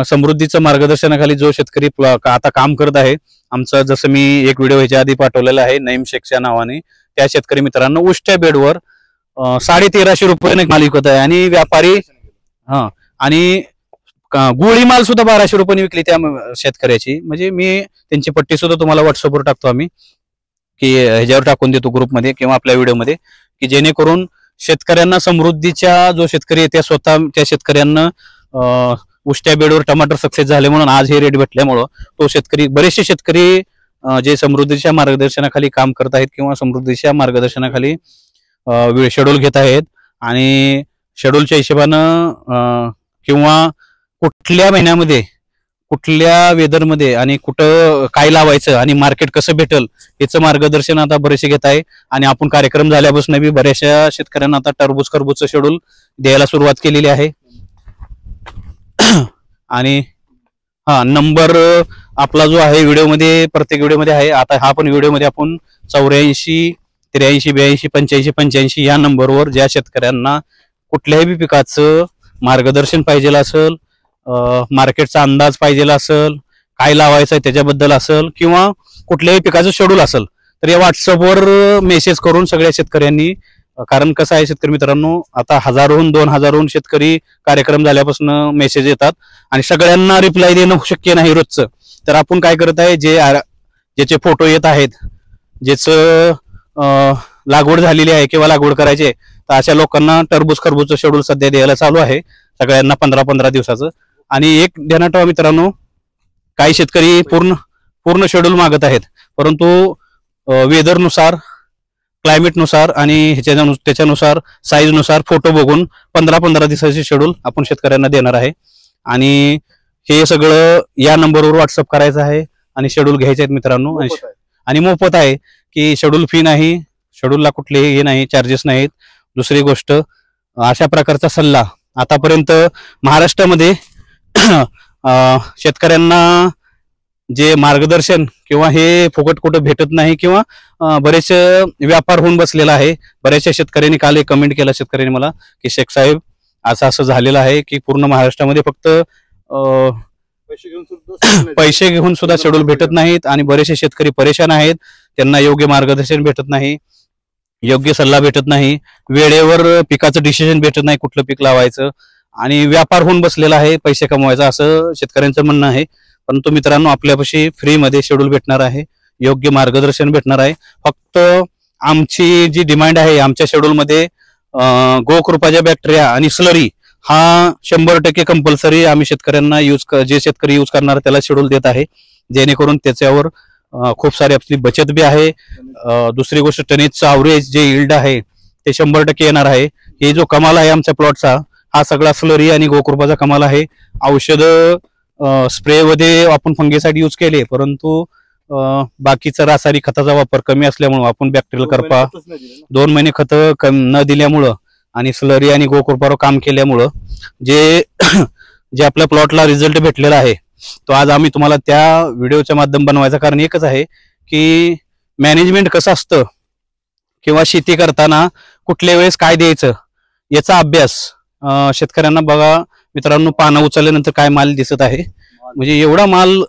समृद्धीचं मार्गदर्शनाखाली जो शेतकरी आता काम करत आहे, आमचं जसं मी एक व्हिडिओ ह्याच्या आधी पाठवलेला आहे नईम शेखच्या नावाने, त्या शेतकरी मित्रांनो उष्ट्या बेडवर 1350 रुपयाने माल विकत आहे आणि व्यापारी आणि गुळी माल सुद्धा 1200 रुपयाने विकली त्या शेतकऱ्याची. म्हणजे मी त्यांची पट्टी सुद्धा तुम्हाला व्हॉट्सअपवर टाकतो आम्ही की ह्याच्यावर टाकून देतो ग्रुपमध्ये किंवा आपल्या व्हिडिओमध्ये की जेणेकरून शेतकऱ्यांना समृद्धीच्या जो शेतकरी आहे त्या स्वतः त्या शेतकऱ्यांना उष्ट्या बेडवर टमाटर सक्सेस झाले म्हणून आज हे रेट भेटल्यामुळं तो शेतकरी, बरेचसे शेतकरी जे समृद्धीच्या मार्गदर्शनाखाली काम करत आहेत किंवा समृद्धीच्या मार्गदर्शनाखाली शेड्यूल घेत आहेत आणि शेड्यूलच्या हिशोबानं किंवा कुठल्या महिन्यामध्ये कुठल्या वेदरमध्ये आणि कुठं काय लावायचं आणि मार्केट कसं भेटल याचं मार्गदर्शन आता बरेचसे घेत आहे. आणि आपण कार्यक्रम झाल्यापासून बी बऱ्याचशा शेतकऱ्यांना आता टरबूज खरबूजचं शेड्यूल द्यायला सुरुवात केलेली आहे. आणि हा नंबर आपला जो आहे व्हिडिओमध्ये, प्रत्येक व्हिडिओमध्ये आहे. आता हा पण व्हिडिओमध्ये आपण 84 83 82 85 85 या नंबरवर ज्या शेतकऱ्यांना कुठल्याही पिकाचं मार्गदर्शन पाहिजे असेल, मार्केटचा अंदाज पाहिजे असेल, काय लावायचं आहे त्याच्याबद्दल असेल, किंवा कुठल्याही पिकाचं शेड्यूल असेल, तर या व्हॉट्सअपवर मेसेज करून सगळ्या शेतकऱ्यांनी, कारण कसं आहे शेतकरी मित्रांनो, आता 1000हून 2000हून शेतकरी कार्यक्रम झाल्यापासून मेसेज येतात आणि सगळ्यांना रिप्लाय देणं शक्य नाही रोजचं. तर आपण काय करत आहे, ज्याचे फोटो येत आहेत, ज्याचं लागवड झालेली आहे किंवा लागवड करायची, तर अशा लोकांना टरबूज खरबूजचं शेड्यूल सध्या द्यायला चालू आहे सगळ्यांना 15-15 दिवसाचं. आणि एक ध्यानात ठेवा मित्रांनो, काही शेतकरी पूर्ण शेड्यूल मागत आहेत, परंतु वेदरनुसार, क्लायमेटनुसार आणि त्याच्यानुसार साईजनुसार फोटो बघून 15-15 दिवसाचे शेड्यूल आपण शेतकऱ्यांना देणार आहे. आणि हे सगळं या नंबरवर व्हॉट्सअप करायचं आहे आणि शेड्यूल घ्यायचे आहेत मित्रांनो. आणि मोफत आहे, की शेड्यूल फी नाही, शेड्यूलला कुठलेही हे नाही, चार्जेस नाहीत. दुसरी गोष्ट, अशा प्रकारचा सल्ला आतापर्यंत महाराष्ट्रामध्ये शेतकऱ्यांना जे मार्गदर्शन किंवा हे फुकट कुठं भेटत नाही, किंवा बरेचसे व्यापार होऊन बसलेला आहे. बऱ्याचशा शेतकऱ्यांनी काल एक कमेंट केला शेतकऱ्यांनी मला, की शेख साहेब असं झालेलं आहे की पूर्ण महाराष्ट्रामध्ये फक्त पैसे घेऊन सुद्धा शेड्यूल भेटत नाहीत आणि बरेचसे शेतकरी परेशान आहेत. त्यांना योग्य मार्गदर्शन भेटत नाही, योग्य सल्ला भेटत नाही, वेळेवर पिकाचं डिसिजन भेटत नाही, कुठलं पीक लावायचं, आणि व्यापार होऊन बसलेला आहे पैसे कमवायचा, असं शेतकऱ्यांचं म्हणणं आहे. परंतु मित्रांनो, आपल्यापाशी फ्रीमध्ये शेड्यूल भेटणार आहे, योग्य मार्गदर्शन भेटणार आहे. फक्त आमची जी डिमांड आहे, आमच्या शेड्यूलमध्ये गोकृपाच्या बॅक्टेरिया आणि स्लरी हा 100% कंपल्सरी आम्ही शेतकऱ्यांना जे शेतकरी यूज करणार त्याला शेड्यूल देत आहे, जेणेकरून त्याच्यावर खूप सारी आपली बचत बी आहे. दुसरी गोष्ट, टनेजचं अवरेज जे यील्ड आहे ते 100% येणार आहे. हे जो कमाल आहे आमच्या प्लॉटचा, हा सगळा स्लरी आणि गोकृपाचा कमाल आहे. औषधं स्प्रे मध्ये आपण फंगीसाइड यूज केले, परंतु बाकीचा रासायनिक खताचा वापर कमी असल्यामुळं, आपण बॅक्टेरियल करपा 2 महिने खतं न दिल्यामुळं आणि स्लरी आणि गोकृपावर काम केल्यामुळं जे आपल्या प्लॉटला रिझल्ट भेटलेला आहे, तो आज आम्ही तुम्हाला त्या व्हिडिओच्या माध्यम बनवायचं कारण एकच आहे, की मॅनेजमेंट कसं असतं किंवा शेती करताना कुठल्या वेळेस काय द्यायचं याचा अभ्यास शेतकऱ्यांना बघा मित्रांनो. पानं उचलल्यानंतर काय माल दिसत आहे, म्हणजे एवढा माल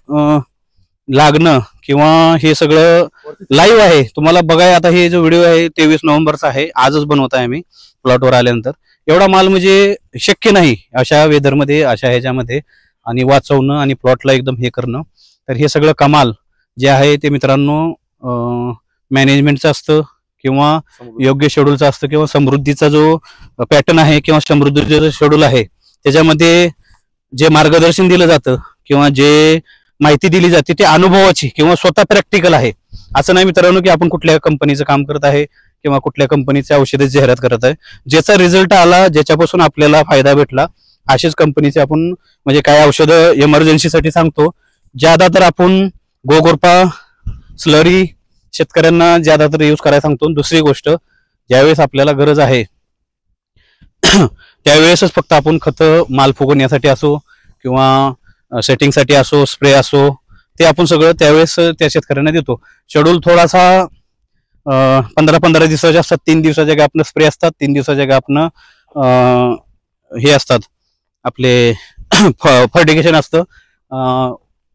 लागणं किंवा हे सगळं लाईव्ह आहे तुम्हाला बघाय. आता हे जो व्हिडिओ आहे 23 नोव्हेंबरचा आहे, आजच बनवत आहे आम्ही प्लॉटवर आल्यानंतर. एवढा माल म्हणजे शक्य नाही अशा वेदरमध्ये, अशा ह्याच्यामध्ये, आणि वाचवणं आणि प्लॉटला एकदम हे करणं. तर हे सगळं कमाल जे आहे ते मित्रांनो मॅनेजमेंटचं असतं किंवा योग्य शेड्यूलचा असतं, किंवा समृद्धीचा जो पॅटर्न आहे किंवा समृद्धीचं शेड्यूल आहे त्याच्यामध्ये जे मार्गदर्शन दिलं जातं किंवा जे माहिती दिली जाते ते अनुभवाची किंवा स्वतः प्रॅक्टिकल आहे. असं नाही मित्रांनो की आपण कुठल्या कंपनीचं काम करत आहे किंवा कुठल्या कंपनीच्या औषधाची जाहिरात करत आहे. ज्याचा रिझल्ट आला, ज्याच्यापासून आपल्याला फायदा भेटला, अशीच कंपनीचे आपण म्हणजे काय औषधं इमर्जन्सीसाठी सांगतो. ज्यादा तर आपण गोकृपा स्लरी शेतकऱ्यांना ज्यादा तर यूज करायला सांगतो. दुसरी गोष्ट, ज्यावेळेस आपल्याला गरज आहे त्यावेळेसच फक्त आपण खतं माल फुगवण्यासाठी असो किंवा सेटिंगसाठी असो, स्प्रे असो, ते आपण सगळं त्यावेळेस त्या शेतकऱ्यांना देतो. शेड्यूल थोडासा 15-15 दिवसाचे असतात. 3 दिवसाच्या गॅपनं स्प्रे असतात, 3 दिवसाच्या गॅपनं हे असतात आपले फर्टिगेशन असतं.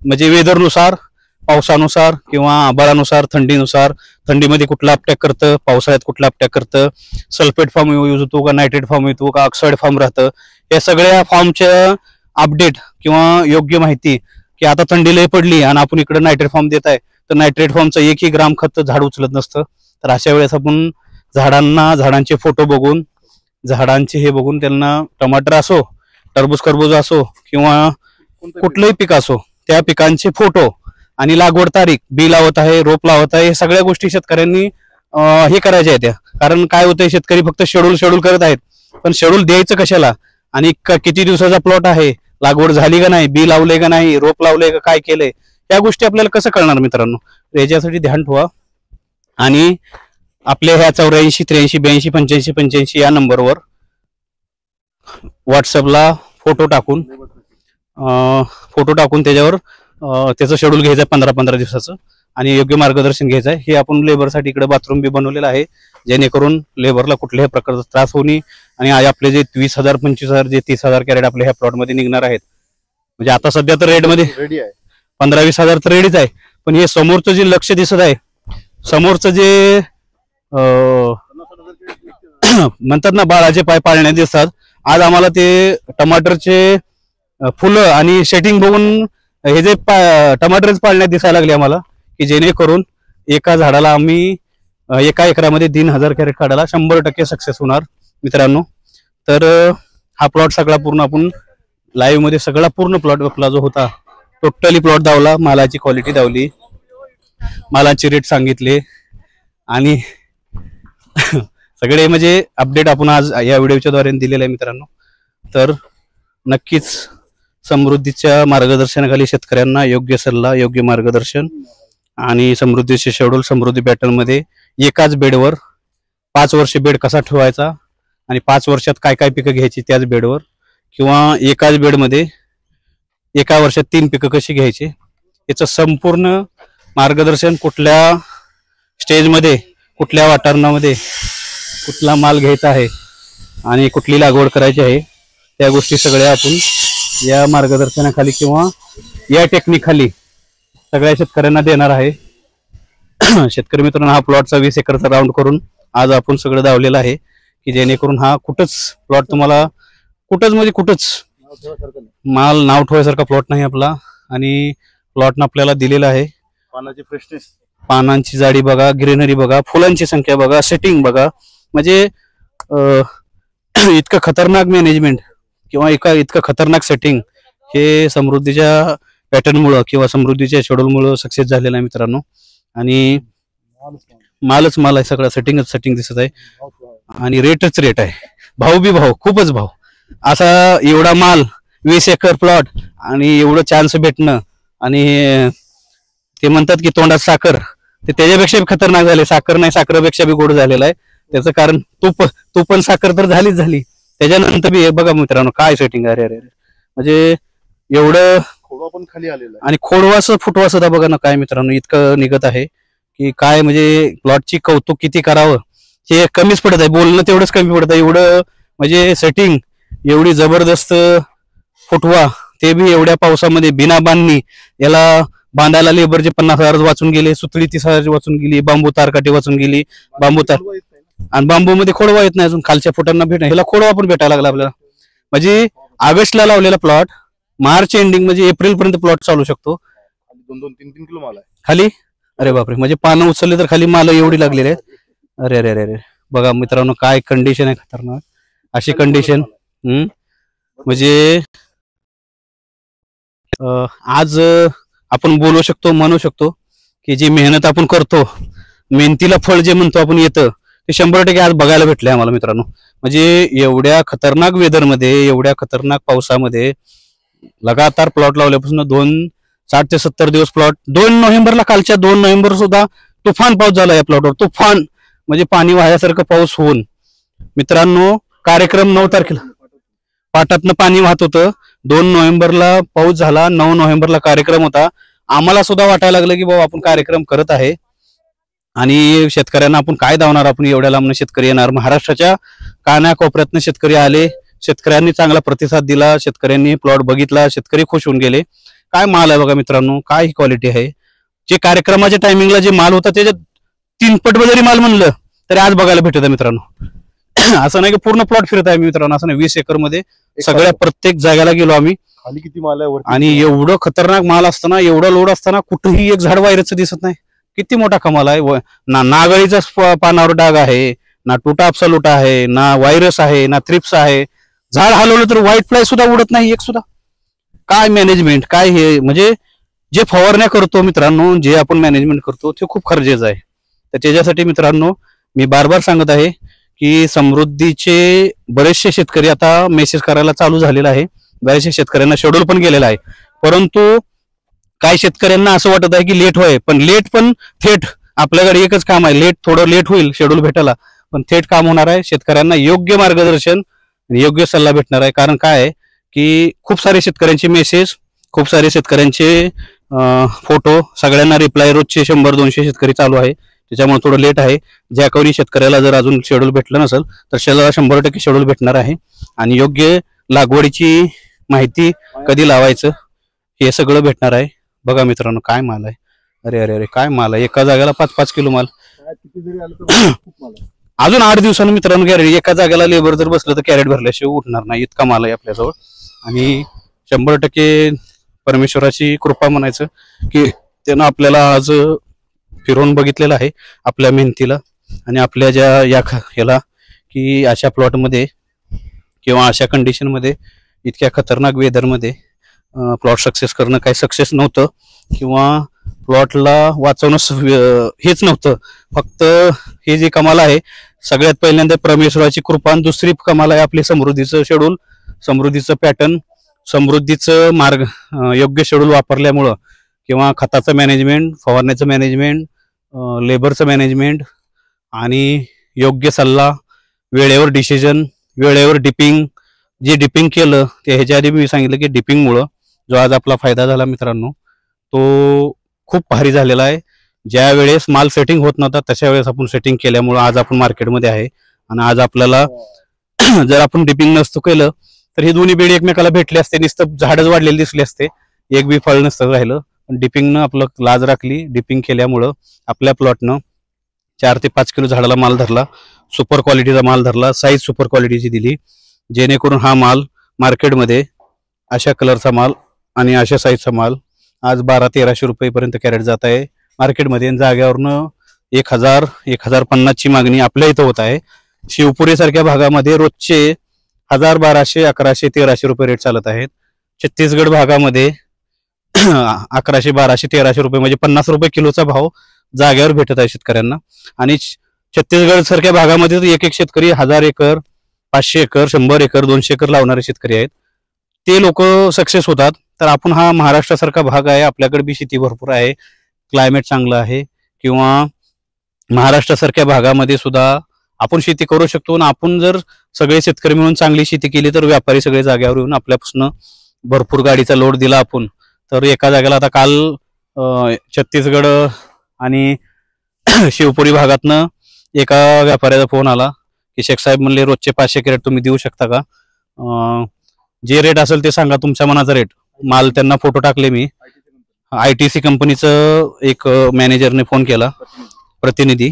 म्हणजे वेदरनुसार, पावसानुसार किंवा आभाळानुसार, थंडीनुसार, थंडीमध्ये कुठला अपटॅक करतं, पावसाळ्यात कुठला अपटॅक करतं, सल्फेट फॉर्म यूज होतो का, नायट्रेट फॉर्म येतो का, ऑक्साईड फॉर्म राहतं, या सगळ्या फॉर्मच्या अपडेट किंवा योग्य माहिती, की आता थंडी लय पडली आणि आपण इकडे नायट्रेट फॉर्म देत आहे, तर नायट्रेट फॉर्मचं 1 ग्राम खत झाड उचलत नसतं. तर अशा वेळेस आपण झाडांचे फोटो बघून, झाडांचे हे बघून त्यांना टमाटर असो, टरबूज खरबूज असो किंवा कुठलंही पीक असो, त्या पिकांचे फोटो आणि लागवड तारीख, बी लावत आहे, रोप लावत आहे, हे सगळ्या गोष्टी शेतकऱ्यांनी हे करायच्या आहेत. कारण काय होतंय, शेतकरी फक्त शेड्यूल करत आहेत, पण शेड्यूल द्यायचं कशाला आणि किती दिवसाचा प्लॉट आहे लागवड झाली का नाही, बी लावले का नाही, रोप लावले का, काय केलंय, या गोष्टी आपल्याला कसं कळणार मित्रांनो. याच्यासाठी ध्यान ठेवा. आणि आपल्या ह्या 84 83 82 85 85 या नंबरवर व्हॉट्सअपला फोटो टाकून त्याच्यावर त्याचं शेड्यूल घ्यायचं 15-15 दिवसाचं आणि योग्य मार्गदर्शन घ्यायचं आहे. हे आपण लेबरसाठी इकडे बाथरूम बी बनवलेलं आहे, जेणेकरून लेबरला कुठल्याही प्रकारचा त्रास होणे. आणि आपले जे 20,000 25,000 जे 30,000 कॅरेट आपल्या ह्या प्लॉटमध्ये निघणार आहेत, म्हणजे आता सध्या तर रेडमध्ये रेडी आहे 15-20 तर रेडीच आहे. पण हे समोरचं जे लक्ष दिसत आहे, समोरचं जे म्हणतात ना बाळाचे पाय पाळण्यात दिसतात, आज आम्हाला ते टमाटरचे फुलं आणि सेटिंग बघून हे जे टमाटरच पाळण्यात दिसायला लागले आम्हाला, की जेणेकरून एका झाडाला आम्ही एका एकरामध्ये 3,000 कॅरेट काढायला 100% सक्सेस होणार मित्रांनो. तर हा प्लॉट सगळा पूर्ण आपण लाईव्ह मध्ये सगळा पूर्ण प्लॉट आपला जो होता टोटली प्लॉट दावला, मालाची क्वालिटी दावली, मालाचे रेट सांगितले आणि सगळे म्हणजे अपडेट आपण आज या व्हिडिओच्या द्वारे दिलेले आहे मित्रांनो. तर नक्कीच समृद्धीच्या मार्गदर्शनाखाली शेतकऱ्यांना योग्य सल्ला, योग्य मार्गदर्शन आणि समृद्धीचे शेड्यूल, समृद्धी पॅटर्न मध्ये एकाच बेडवर 5 वर्ष बेड कसा ठेवायचा आणि 5 वर्षात काय काय पिकं घ्यायची त्याच बेडवर, किंवा एकाच बेडमध्ये एका वर्षात 3 पिकं कशी घ्यायची, याचं संपूर्ण मार्गदर्शन, कुठल्या स्टेजमध्ये, कुठल्या वातावरणामध्ये कुठला माल घ्यायचा आहे आणि कुठली लागवड करायची आहे, त्या गोष्टी सगळ्या आपण या मार्गदर्शनाखाली किंवा या टेक्निकखाली सगळ्या शेतकऱ्यांना देणार आहे. शेतकरी मित्रांनो, हा प्लॉटचा 20 एकरचा राऊंड करून आज आपण सगळं दावलेलं आहे, की जेणेकरून हा कुठंच प्लॉट तुम्हाला कुठंच माल नाव ठेवायसारखा प्लॉट नाही आपला. आणि प्लॉटनं आपल्याला दिलेला आहे. पानाची फ्रेशनेस, पानांची जाडी बघा, ग्रीनरी बघा, फुलांची संख्या बघा, सेटिंग बघा, म्हणजे इतकं खतरनाक मॅनेजमेंट किंवा इतकं खतरनाक सेटिंग हे समृद्धीच्या पॅटर्नमुळं किंवा समृद्धीच्या शेड्यूलमुळं सक्सेस झालेलं आहे मित्रांनो. आणि मालच माल आहे, सगळा सेटिंग दिसत आहे आणि रेटच रेट आहे, भाव बी भाव, खूपच भाव. असा एवढा माल 20 एकर प्लॉट आणि एवढं चान्स भेटणं, आणि ते म्हणतात की तोंडात साखर, ते त्याच्यापेक्षा बी खतरनाक झाले. साखर नाही, साखरेपेक्षा बी गोड झालेला आहे. त्याचं कारण तूप पण साखर तर झाली. त्याच्यानंतर बी बघा मित्रांनो काय सेटिंग आहे. अरे म्हणजे एवढं खोडवा पण खाली आलेला आहे आणि खोडवाचं फुटवा सुद्धा बघा ना काय मित्रांनो इतकं निघत आहे की काय, म्हणजे प्लॉटची कौतुक किती करावं हे कमीच पडत आहे, बोलणं तेवढंच कमी पडत आहे. एवढं म्हणजे सेटिंग, एवढी जबरदस्त फुटवा, ते बी एवढ्या पावसामध्ये बिना बांधणी. याला बांधायला लेबरचे 50,000 वाचून गेले, सुतळी 30,000 वाचून गेली, बांबू तारकाठी वाचून गेली, बांबू तार, आणि बांबू मध्ये खोडवा येत नाही अजून, खालच्या फुटांना भेट, ह्याला खोडवा पण भेटायला लागला आपल्याला. म्हणजे ऑगस्टला लावलेला प्लॉट मार्च एंडिंग म्हणजे एप्रिल पर्यंत प्लॉट चालू शकतो. 2-3 किलो माल आहे खाली. अरे बापरे, म्हणजे पानं उचलले तर खाली माल एवढी लागलेली आहेत. अरे अरे अरे बघा मित्रांनो काय कंडिशन आहे खतरनाक. अशी कंडिशन म्हणजे आज आपण बोलू शकतो, म्हणू शकतो की जी मेहनत आपण करतो, मेहनतीला फळ जे म्हणतो आपण येतं, ते 100% आज बघायला भेटलंय आम्हाला मित्रांनो. म्हणजे एवढ्या खतरनाक वेदरमध्ये, एवढ्या खतरनाक पावसामध्ये लगातार प्लॉट लावल्यापासून 60 ते 70 दिवस प्लॉट, 2 नोव्हेंबरला, कालच्या 2 नोव्हेंबर सुद्धा तुफान पाऊस झाला या प्लॉटवर. तुफान म्हणजे पाणी वाहयासारखं पाऊस होऊन मित्रांनो, कार्यक्रम 9 तारखेला पाटातनं पाणी वाहत होतं. 2 नोव्हेंबरला पाऊस झाला, 9 नोव्हेंबरला कार्यक्रम होता. आम्हाला सुद्धा वाटायला लागलं की बाबा आपण कार्यक्रम करत आहे आणि शेतकऱ्यांना आपण काय दावणार, आपण एवढ्या लांबनं शेतकरी येणार. महाराष्ट्राच्या कानाकोपऱ्यातनं शेतकरी आले, शेतकऱ्यांनी चांगला प्रतिसाद दिला, शेतकऱ्यांनी प्लॉट बघितला, शेतकरी खुश होऊन गेले. काय माल आहे बघा मित्रांनो, काय ही क्वालिटी आहे. जे कार्यक्रमाच्या टायमिंगला जे माल होता त्याच्यात 3 पट जरी माल म्हणलं तरी आज बघायला भेटत आहे मित्रांनो. असं नाही की पूर्ण प्लॉट फिरत आहे मित्रांनो, असं नाही. 20 एकर मध्ये सगळ्या प्रत्येक जागेला गेलो आम्ही. खाली किती माल आहे आणि एवढं खतरनाक माल असताना, एवढा लोड असताना कुठेही एक झाड वायरचं दिसत नाही. किती मोठा कमाल आहे. ना नागळीचा पानावर डाग आहे, ना टुटा अप्सलूट आहे, ना व्हायरस आहे, ना थ्रिप्स आहे. झाड हलवलं तर व्हाईट फ्लाय सुद्धा उडत नाही एक सुद्धा. काय मॅनेजमेंट, काय हे, म्हणजे जे फवारण्या करतो मित्रांनो, जे आपण मॅनेजमेंट करतो ते खूप खर्जेचं आहे. तर त्याच्यासाठी मित्रांनो मी बार सांगत आहे की समृद्धीचे बरेचसे शेतकरी आता मेसेज करायला चालू झालेला आहे. बऱ्याचशा शेतकऱ्यांना शेड्यूल पण गेलेला आहे. परंतु काही शेतकऱ्यांना असं वाटत आहे की लेट पण थेट आपल्याकडे एकच काम आहे, थोडं लेट होईल शेड्यूल भेटायला, पण थेट काम होणार आहे. शेतकऱ्यांना योग्य मार्गदर्शन, योग्य सल्ला भेटणार आहे. कारण काय आहे की खूप सारे शेतकऱ्यांचे मेसेज, खूप सारे शेतकऱ्यांचे फोटो, सगळ्यांना रिप्लाय रोजचे 100-200 शेतकरी चालू आहे. त्याच्यामुळे थोडं लेट आहे. ज्या कोणी शेतकऱ्याला जर अजून शेड्यूल भेटलं नसेल तर त्याला 100% शेड्यूल भेटणार आहे. आणि योग्य लागवडीची माहिती, कधी लावायचं हे सगळं भेटणार आहे. बघा मित्रांनो काय माल आहे, अरे अरे अरे काय माल आहे, एका जागेला 5-5 किलो माल. किती जरी आलं तर खूप माल आहे. अजून 8 दिवसांनी मित्रांनो कॅरेट, एका जागेला लेबर जर बसलं तर कॅरेट भरल्याशिवाय उठणार नाही, इतका माल आहे आपल्याजवळ. आणि 100% परमेश्वराची कृपा म्हणायचं की त्यानं आपल्याला आज फिरवून बघितलेलं आहे आपल्या मेहनतीला आणि आपल्या ज्या याला की अशा प्लॉटमध्ये किंवा अशा कंडिशनमध्ये, इतक्या खतरनाक वेदरमध्ये प्लॉट सक्सेस करणं काही सक्सेस नव्हतं किंवा प्लॉटला वाचवणं हेच नव्हतं. फक्त हे जे कमाल आहे सगळ्यात पहिल्यांदा परमेश्वराची कृपा, आणि दुसरी कमाल आहे आपले समृद्धीचं शेड्यूल, समृद्धीचं पॅटर्न, समृद्धीचं मार्ग. योग्य शेड्यूल वापरल्यामुळं किंवा खताचं मॅनेजमेंट, फवारण्याचं मॅनेजमेंट, लेबरचं मॅनेजमेंट आणि योग्य सल्ला, वेळेवर डिसिजन, वेळेवर डिपिंग. जे डिपिंग केलं ते ह्याच्या आधी मी सांगितलं की डिपिंगमुळं जो आज आपला फायदा झाला मित्रांनो तो खूप भारी झालेला आहे. ज्या वेळेस माल सेटिंग होत नव्हता तशा वेळेस आपण सेटिंग केल्यामुळं आज आपण मार्केटमध्ये आहे. आणि आज आपल्याला जर आपण डिपिंग नसतं केलं तर हे दोन्ही बेड एकमेकाला भेटले असते, नुसतं झाडच वाढलेले दिसले असते, एक बी फळ नसतं राहिलं. पण डिपिंगनं आपलं लाज राखली. डिपिंग केल्यामुळं आपल्या प्लॉटनं 4 ते 5 किलो झाडाला माल धरला, सुपर क्वालिटीचा माल धरला, साईज सुपर क्वालिटीची दिली, जेणेकरून हा माल मार्केटमध्ये अशा कलरचा माल आणि अशा साईजचा माल आज 1200-1300 रुपयेपर्यंत कॅरेट जात आहे मार्केटमध्ये. जाग्यावरनं 1000-1050 ची मागणी आपल्या इथं होत आहे. शिवपुरी सारख्या भागामध्ये रोजचे 1000, 1200, 1100, 1300 रुपये रेट चालत आहेत. छत्तीसगड भागामध्ये 1100, 1200, 1300 रुपये म्हणजे 50 रुपये किलोचा भाव जाग्यावर भेटत आहे शेतकऱ्यांना. आणि छत्तीसगड सारख्या भागामध्ये एक शेतकरी 1000 एकर, 500 एकर, 100 एकर, 200 एकर लावणारे शेतकरी आहेत. ते लोक सक्सेस होतात. तर आपण हा महाराष्ट्रासारखा भाग आहे, आपल्याकडे बी शेती भरपूर आहे, क्लायमेट चांगलं आहे, किंवा महाराष्ट्रासारख्या भागामध्ये सुद्धा आपण शेती करू शकतो. आणि आपण जर सगळे शेतकरी मिळून चांगली शेती केली तर व्यापारी सगळे जाग्यावर येऊन आपल्यापासून भरपूर गाडीचा लोड दिला आपण तर एका जागेला. आता काल छत्तीसगड आणि शिवपुरी भागातनं एका व्यापाऱ्याचा फोन आला की शेख साहेब म्हणले रोजचे 500 कॅरेट तुम्ही देऊ शकता का, जे रेट असेल ते सांगा, तुमच्या मनाचा रेट. माल त्यांना फोटो टाकले मी. ITC कंपनीचं एक मॅनेजरने फोन केला, प्रतिनिधी,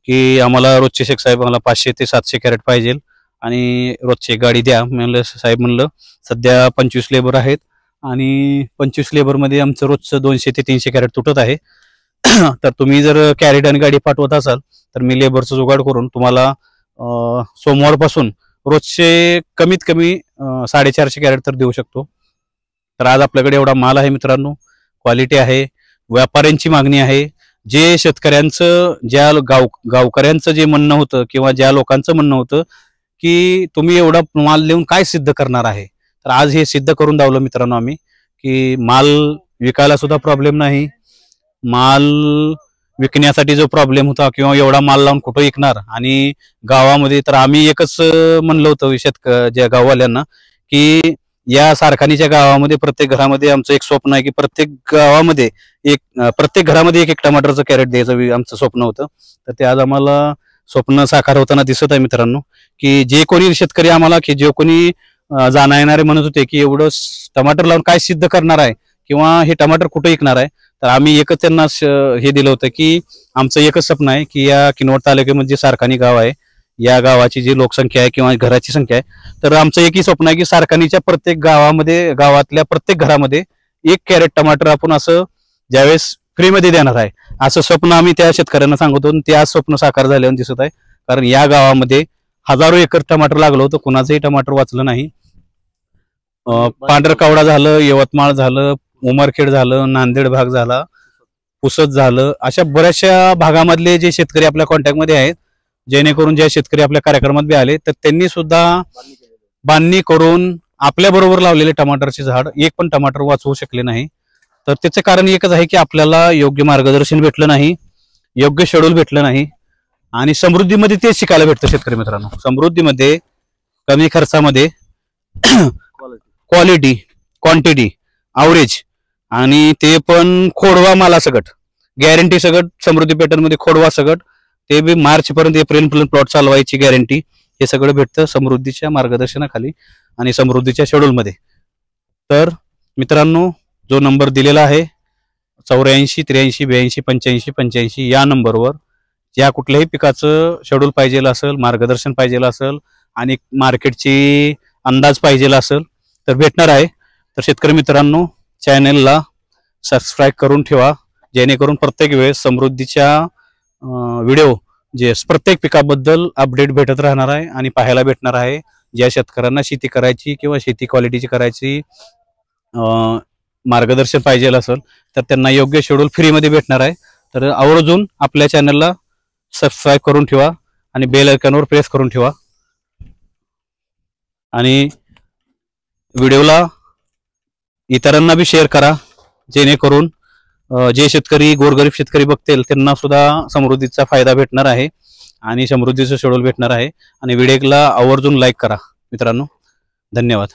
की आम्हाला रोजचे शेख साहेब मला 500 ते 700 कॅरेट पाहिजे आणि रोजची गाडी द्या. म्हणलं साहेब म्हणलं सध्या 25 लेबर आहेत आणि 25 लेबरमध्ये आमचं रोजचं 200 ते 300 कॅरेट तुटत आहे. तर तुम्ही जर कॅरेट आणि गाडी पाठवत असाल तर मी लेबरचं जुगाड करून तुम्हाला सोमवारपासून रोजचे कमीत कमी 450 कॅरेट तर देऊ शकतो. तर आज आपल्याकडे एवढा माल आहे मित्रांनो, क्वालिटी आहे, व्यापाऱ्यांची मागणी आहे. जे शेतकऱ्यांचं, ज्या गावकऱ्यांचं जे म्हणणं होतं किंवा ज्या लोकांचं म्हणणं होतं की तुम्ही एवढा माल देऊन काय सिद्ध करणार आहे, तर आज हे सिद्ध करून दावलं मित्रांनो आम्ही की माल विकायला सुद्धा प्रॉब्लेम नाही. माल विकण्यासाठी जो प्रॉब्लेम होता किंवा एवढा माल लावून कुठं विकणार, आणि गावामध्ये तर आम्ही एकच म्हणलं होतं ज्या गाववाल्यांना की या सारखानीच्या गावामध्ये प्रत्येक घरामध्ये आमचं एक स्वप्न आहे की प्रत्येक गावामध्ये प्रत्येक घरामध्ये एक टमाटरचं कॅरेट द्यायचं आमचं स्वप्न होतं. तर ते आज आम्हाला स्वप्न साकार होताना दिसत आहे मित्रांनो. की जे कोणी शेतकरी आम्हाला, की जे कोणी जाणं येणारे म्हणत होते की एवढं टमाटर लावून काय सिद्ध करणार आहे किंवा हे टमाटर कुठं विकणार आहे, तर आम्ही एकच त्यांना हे दिलं होतं की आमचं एकच स्वप्न आहे की या किनवट तालुक्यामध्ये सारखानी गाव आहे, या गावाची जी लोकसंख्या आहे किंवा घराची संख्या आहे, तर आमचं एकही स्वप्न आहे की सारखानीच्या प्रत्येक गावामध्ये, गावातल्या प्रत्येक घरामध्ये 1 कॅरेट टमाटर आपण असं ज्यावेळेस फ्रीमध्ये देणार आहे, असं स्वप्न आम्ही त्या शेतकऱ्यांना सांगतो. ते आज स्वप्न साकार झाल्यावर दिसत आहे. कारण या गावामध्ये हजारो एकर टमाटर लागलं होतं, कुणाचंही टमाटर वाचलं नाही. पांढरकवडा झालं, यवतमाळ झालं, उमरखेड झालं, नांदेड भाग झाला, पुसद झालं, अशा बऱ्याचशा भागामधले जे शेतकरी आपल्या कॉन्टॅक्टमध्ये आहेत, जेणेकरून ज्या शेतकरी आपल्या कार्यक्रमात बी आले तर त्यांनी सुद्धा बांधणी करून आपल्या बरोबर लावलेले टमाटरचे झाड एक पण टमाटर वाचवू शकले नाही. तर त्याचं कारण एकच आहे की आपल्याला योग्य मार्गदर्शन भेटलं नाही, योग्य शेड्यूल भेटलं नाही. आणि समृद्धीमध्ये तेच शिकायला भेटतं शेतकरी मित्रांनो. समृद्धीमध्ये कमी खर्चामध्ये क्वालिटी, क्वांटिटी, अवरेज आणि ते पण खोडवा मालासकट, गॅरंटी सगट. समृद्धी पॅटर्न मध्ये खोडवा सगट, ते बी मार्च पर्यंत, एप्रिल पर्यंत प्लॉट चालवायची गॅरंटी. हे सगळं भेटतं समृद्धीच्या मार्गदर्शनाखाली आणि समृद्धीच्या शेड्यूलमध्ये. तर मित्रांनो, जो नंबर दिलेला आहे 84 83 82 85 85 या नंबरवर ज्या कुठल्याही पिकाचं शेड्यूल पाहिजे असेल, मार्गदर्शन पाहिजे असेल आणि मार्केटची अंदाज पाहिजे असेल तर भेटणार आहे. तर शेतकरी मित्रांनो, चॅनलला सबस्क्राईब करून ठेवा, जेणेकरून प्रत्येक वेळेस समृद्धीच्या व्हिडिओ जे प्रत्येक पिकाबद्दल अपडेट भेटत राहणार आहे आणि पाहायला भेटणार आहे. ज्या शेतकऱ्यांना शेती करायची किंवा शेती क्वालिटीची करायची मार्गदर्शन पाहिजे असेल तर त्यांना योग्य शेड्यूल फ्रीमध्ये भेटणार आहे. तर आवर्जून आपल्या चॅनलला सबस्क्राईब करून ठेवा आणि बेल आयकॉनवर प्रेस करून ठेवा आणि व्हिडिओला इतरांना बी शेअर करा, जेणेकरून जे शेतकरी गोरगरीब शेतकरी बघतील त्यांना सुद्धा समृद्धीचा फायदा भेटणार आहे आणि समृद्धीचं शेड्यूल भेटणार आहे. आणि व्हिडिओला आवर्जून लाईक करा मित्रांनो. धन्यवाद.